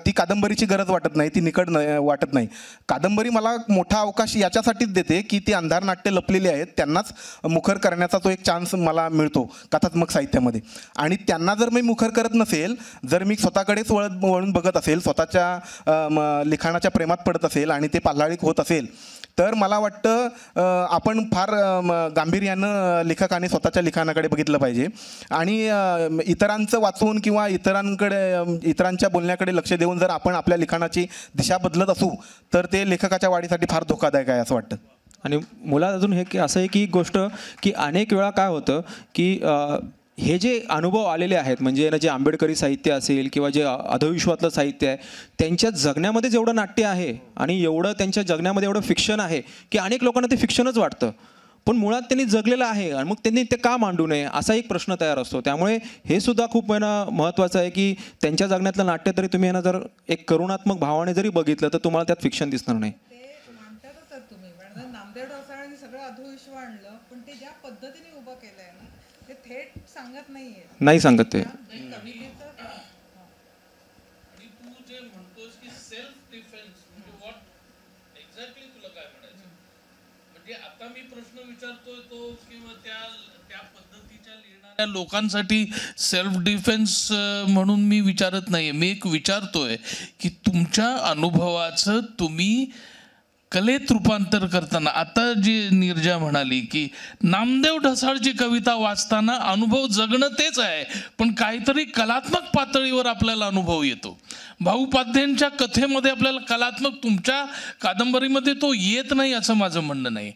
ती कादंबरीची गरज वाटत नाही, ती निकड वाटत नाही. कादंबरी मला मोठा अवकाश याच्यासाठीच देते की ती अंधार नाट्य लपलेली आहेत त्यांनाच मुखर करण्याचा तो एक चान्स मला मिळतो कथात्मक साहित्यामध्ये. आणि त्यांना जर मी मुखर करत नसेल, जर मी स्वतःकडेच वळून बघत असेल, स्वतःच्या लिखाणाच्या प्रेमात पडत असेल आणि ते पाल्हाळिक होत असेल तर मला वाटतं आपण फार गांभीर्यानं लेखकाने स्वतःच्या लिखाणाकडे बघितलं पाहिजे आणि इतरांचं वाचून किंवा इतरांच्या बोलण्याकडे लक्ष देऊन जर आपण आपल्या लिखाणाची दिशा बदलत असू तर ते लेखकाच्या वाढीसाठी फार धोकादायक आहे असं वाटतं. आणि मुळात अजून हे की असं आहे की गोष्ट की अनेक वेळा काय होतं की हे जे अनुभव आलेले आहेत म्हणजे ना जे आंबेडकरी साहित्य असेल किंवा जे अधोविश्वातलं साहित्य आहे त्यांच्या जगण्यामध्ये जेवढं नाट्य आहे आणि एवढं त्यांच्या जगण्यामध्ये एवढं फिक्शन आहे की अनेक लोकांना ते फिक्शनच वाटतं, पण मुळात त्यांनी जगलेलं आहे आणि मग त्यांनी ते का मांडू नये असा एक प्रश्न तयार असतो. त्यामुळे हे सुद्धा खूप महत्त्वाचं आहे की त्यांच्या जगण्यातलं नाट्य तरी तुम्ही जर एक करुणात्मक भावाने जरी बघितलं तर तुम्हाला त्यात फिक्शन दिसणार नाही. नामदेव ढसाळांनी सगळं अधोविश्व आणलं पण ते ज्या पद्धतीने उभं केलंय ना ते थेट सांगत नाहीये, नाही सांगत ते. आणि तू जे म्हणतोस की सेल्फ डिफेन्स म्हणजे व्हॉट एक्झॅक्टली तुला काय म्हणायचं म्हणजे आता मी प्रश्न विचारतोय तो किंवा त्या पद्धतीच्या लिहिणाऱ्या लोकांसाठी सेल्फ डिफेन्स म्हणून मी विचारत नाहीये. मी एक विचारतोय की तुमच्या अनुभवाचं तुम्ही कलेत रूपांतर करताना आता जी नीरजा म्हणाली की नामदेव ढसाळची कविता वाचताना अनुभव जगणं तेच आहे पण काहीतरी कलात्मक पातळीवर आपल्याला अनुभव येतो. भाऊ पाध्यांच्या कथेमध्ये आपल्याला कलात्मक तुमच्या कादंबरीमध्ये तो येत नाही असं माझं म्हणणं नाही.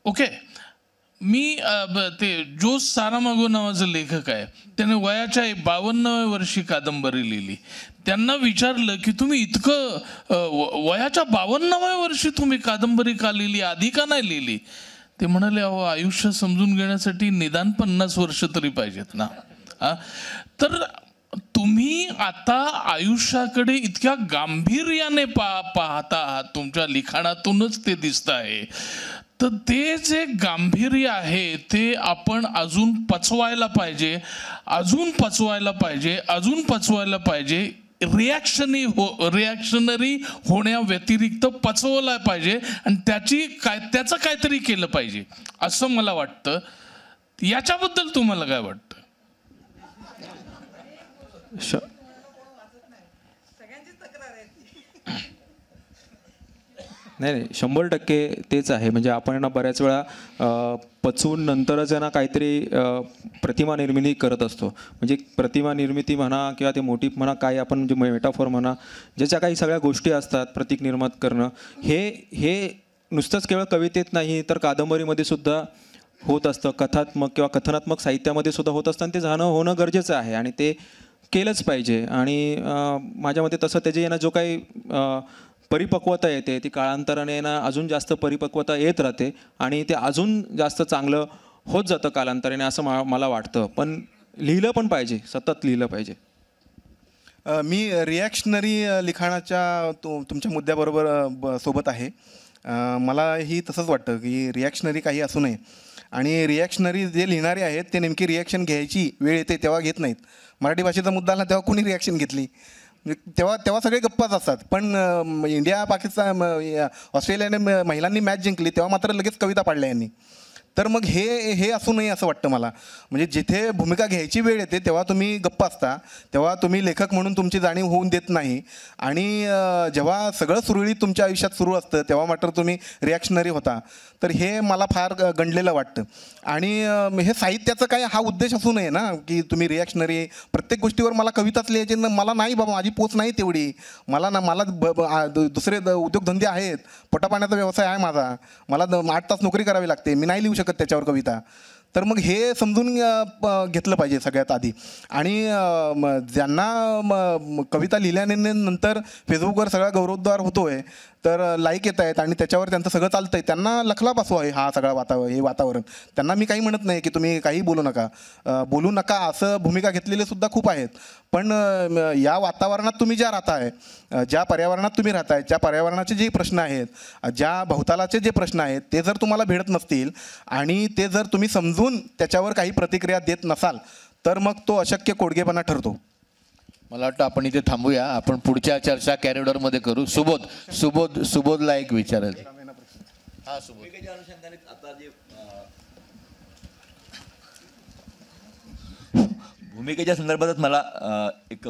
ओके, मी ते जोस सारामागो नावाचं लेखक आहे त्याने वयाच्या 52व्या वर्षी कादंबरी लिहिली. त्यांना विचारलं की तुम्ही इतकं वयाच्या 52व्या वर्षी तुम्ही कादंबरी का लिहिली, आधी का नाही लिहिली? ते म्हणाले अहो आयुष्य समजून घेण्यासाठी निदान 50 वर्ष तरी पाहिजेत ना. तर तुम्ही आता आयुष्याकडे इतक्या गांभीर्याने पाहता आहात, तुमच्या लिखाणातूनच ते दिसत आहे. तर ते जे गांभीर्य आहे ते आपण अजून पचवायला पाहिजे, अजून पचवायला पाहिजे, अजून पचवायला पाहिजे. रिॲक्शनरी होण्याव्यतिरिक्त पचवला पाहिजे आणि त्याचं काहीतरी केलं पाहिजे असं मला वाटतं. याच्याबद्दल तुम्हाला काय वाटतं? नाही 100% तेच आहे. म्हणजे आपण बऱ्याच वेळा पचवून नंतरच ना काहीतरी प्रतिमा निर्मिती करत असतो. म्हणजे प्रतिमा निर्मिती म्हणा किंवा ते मोटिफ म्हणा काय आपण म्हणजे मेटाफॉर म्हणा ज्याच्या काही सगळ्या गोष्टी असतात प्रतीक निर्माण करणं हे नुसतंच केवळ कवितेत नाही तर कादंबरीमध्ये सुद्धा होत असतं, कथात्मक किंवा कथनात्मक साहित्यामध्ये सुद्धा होत असतं आणि ते होणं गरजेचं आहे आणि ते केलंच पाहिजे. आणि माझ्या मते तसं त्याची जो काही परिपक्वता येते ती काळांतराने अजून जास्त परिपक्वता येत राहते आणि ते अजून जास्त चांगलं होत जातं कालांतराने असं मला वाटतं. पण लिहिलं पण पाहिजे, सतत लिहिलं पाहिजे. मी रिॲक्शनरी लिखाणाच्या तुमच्या मुद्द्याबरोबर सोबत आहे. मलाही तसंच वाटतं की रिॲक्शनरी काही असू नये आणि रिॲक्शनरी जे लिहिणारे आहेत ते नेमकी रिॲक्शन घ्यायची वेळ येते तेव्हा घेत नाहीत. मराठी भाषेचा मुद्दा आला तेव्हा कोणी रिॲक्शन घेतली तेव्हा सगळे गप्पाच असतात. पण इंडिया पाकिस्तान ऑस्ट्रेलियाने महिलांनी मॅच जिंकली तेव्हा मात्र लगेच कविता पाडल्या यांनी. तर मग हे असू नये असं वाटतं मला. म्हणजे जिथे भूमिका घ्यायची वेळ येते तेव्हा तुम्ही गप्प असता, तेव्हा तुम्ही लेखक म्हणून तुमची जाणीव होऊन देत नाही आणि जेव्हा सगळं सुरळीत तुमच्या आयुष्यात सुरू असतं तेव्हा मात्र तुम्ही रिॲक्शनरी होता. तर हे मला फार गंडलेलं वाटतं. आणि हे साहित्याचं काय हा उद्देश असू नये ना की तुम्ही रिॲक्शनरी प्रत्येक गोष्टीवर मला कविताच लिहायची मला नाही बाबा, माझी पोच नाही तेवढी. मला दुसरे उद्योगधंदे आहेत, पोटापाण्याचा व्यवसाय आहे माझा, मला 8 तास नोकरी करावी लागते, मी नाही लिहू शकत त्याच्यावर कविता. तर मग हे समजून घेतलं पाहिजे सगळ्यात आधी. आणि ज्यांना कविता लिहिल्याने नंतर फेसबुकवर सगळा गौरवोद्गार होतो आहे तर लाईक येत आहेत आणि त्याच्यावर त्यांचं सगळं चालतं आहे त्यांना लखला बसवा आहे हा सगळा वातावरण. त्यांना मी काही म्हणत नाही की तुम्ही काही बोलू नका असं भूमिका घेतलेले सुद्धा खूप आहेत. पण या वातावरणात तुम्ही ज्या राहताय, ज्या पर्यावरणात तुम्ही राहताय, ज्या पर्यावरणाचे जे प्रश्न आहेत, ज्या भोवतालाचे जे प्रश्न आहेत ते जर तुम्हाला भेटत नसतील आणि ते जर तुम्ही समजून त्याच्यावर काही प्रतिक्रिया देत नसाल तर मग तो अशक्य कोडगेपणा ठरतो. मला वाटतं आपण इथे थांबूया. आपण पुढच्या चर्चा कॅरिडॉरमध्ये करू. सुबोधला एक विचारायचं. हा सुबोध. भूमिकेच्या संदर्भातच मला एक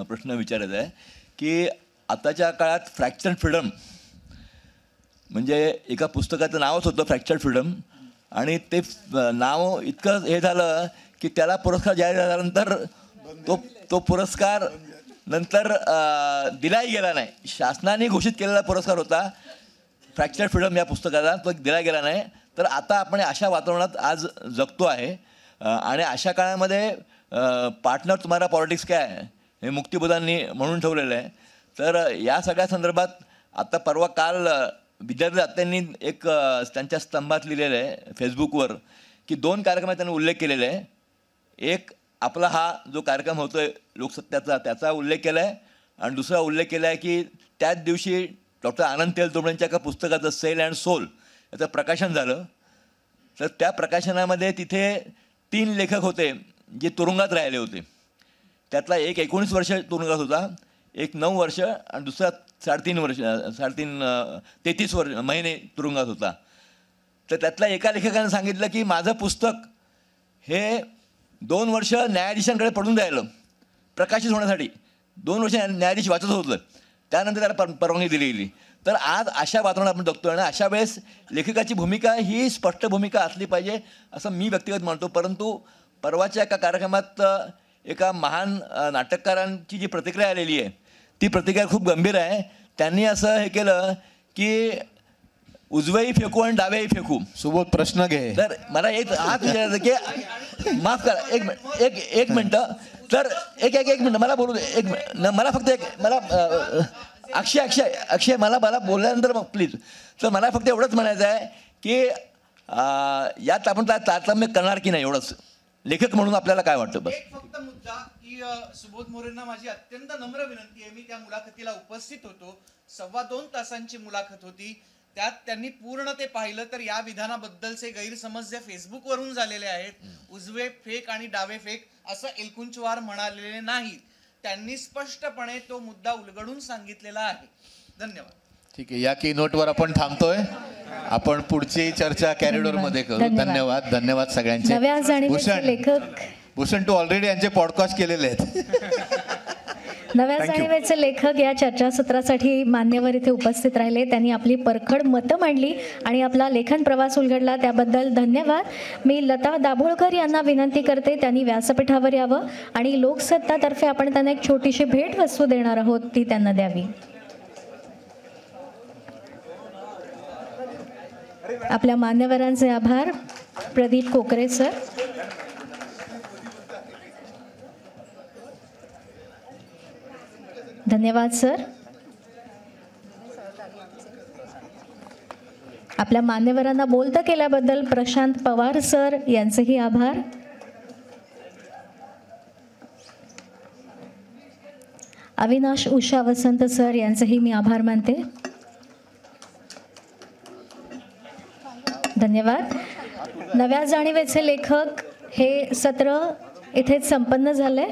प्रश्न विचारायचा आहे की आताच्या काळात फ्रॅक्चर फ्रीडम म्हणजे एका पुस्तकाचं नावच होतं फ्रॅक्चर फ्रीडम, आणि ते नाव इतकं हे झालं की त्याला पुरस्कार जाहीर झाल्यानंतर तो पुरस्कार नंतर दिलाही गेला नाही. शासनाने घोषित केलेला पुरस्कार होता फ्रॅक्चर फ्रीडम या पुस्तकाचा, तो दिला गेला नाही. तर आता आपण अशा वातावरणात आज जगतो आहे आणि अशा काळामध्ये पार्टनर तुम्हाला पॉलिटिक्स काय आहे हे मुक्तिबोधांनी म्हणून ठेवलेलं आहे. तर या सगळ्या संदर्भात आता परवा काल विद्यार्थी त्यांनी एक त्यांच्या स्तंभात लिहिलेलं आहे फेसबुकवर की 2 कार्यक्रमात त्यांनी उल्लेख केलेला आहे. एक आपला हा जो कार्यक्रम होतो आहे लोकसत्याचा त्याचा उल्लेख केला आहे, आणि दुसरा उल्लेख केला आहे की त्याच दिवशी डॉक्टर आनंद तेलतुंबडेंच्या एका पुस्तकाचं सेल अँड सोल याचं प्रकाशन झालं. तर त्या प्रकाशनामध्ये तिथे 3 लेखक होते जे तुरुंगात राहिले होते. त्यातला एक 19 वर्ष तुरुंगात होता, एक 9 वर्ष आणि दुसरा 33 महिने तुरुंगात होता. तर त्यातल्या एका लेखकाने सांगितलं की माझं पुस्तक हे 2 वर्ष न्यायाधीशांकडे पडून राहिलं प्रकाशित होण्यासाठी. 2 वर्ष न्यायाधीश वाचत होतं, त्यानंतर त्याला परवानगी दिली गेली. तर आज अशा वातावरणात आपण जगतो आणि अशा वेळेस लेखकाची भूमिका ही स्पष्ट भूमिका असली पाहिजे असं मी व्यक्तिगत मानतो. परंतु परवाच्या एका कार्यक्रमात एका महान नाटककारांची जी प्रतिक्रिया आलेली आहे ती प्रतिक्रिया खूप गंभीर आहे. त्यांनी असं हे केलं की उजवेही फेकू आणि डावेही फेकू. सुबोध प्रश्न घे. तर मला एक हाच विचारायचं की माफ करा एक मिनटं. तर एक मिनटं मला बोलू दे. मला फक्त मला अक्षय मला बोलल्यानंतर मग प्लीज. तर मला फक्त एवढंच म्हणायचं आहे की यात आपण तारतम्य करणार की नाही एवढंच लेखक म्हणून आपल्याला काय वाटतं बस. फक्त मुद्दा की सुबोध मोरेंना माझी अत्यंत नम्र विनंती आहे. मी त्या मुलाखतीला उपस्थित होतो. 2.25 तासांची मुलाखत होती. त्यात त्यांनी पूर्ण ते पाहिलं तर या विधानाबद्दलचे गैरसमज जे फेसबुकवरून झालेले आहेत, उजवे फेक आणि डावे फेक असं एलकुंचवार म्हणालेले नाहीत. त्यांनी स्पष्टपणे तो मुद्दा उलगडून सांगितलेला आहे. धन्यवाद. ठीक आहे, या की नोटवर आपण थांबतोय. आपण पुढची चर्चा कॅरिडॉर मध्ये करू. धन्यवाद सगळ्यांचे. नव्या जाणीवेचे लेखक भूषण तू ऑलरेडी यांचे पॉडकास्ट केलेले आहेत. नव्या जाणीवेचे लेखक या चर्चासत्रासाठी मान्यवर इथे उपस्थित राहिले. त्यांनी आपली परखड मतं मांडली आणि आपला लेखन प्रवास उलगडला, त्याबद्दल धन्यवाद. मी लता दाभोळकर यांना विनंती करते त्यांनी व्यासपीठावर यावं आणि लोकसत्तातर्फे आपण त्यांना एक छोटीशी भेटवस्तू देणार आहोत, ती त्यांना द्यावी. आपल्या मान्यवरांचे आभार. प्रदीप कोकरे सर. धन्यवाद सर. आपल्या मान्यवरांना बोलतं केल्याबद्दल प्रशांत पवार सर यांचेही आभार. अविनाश उषा वसंत सर यांचेही मी आभार मानते. धन्यवाद. नव्या जाणीवेचे लेखक हे सत्र इथेच संपन्न झाले.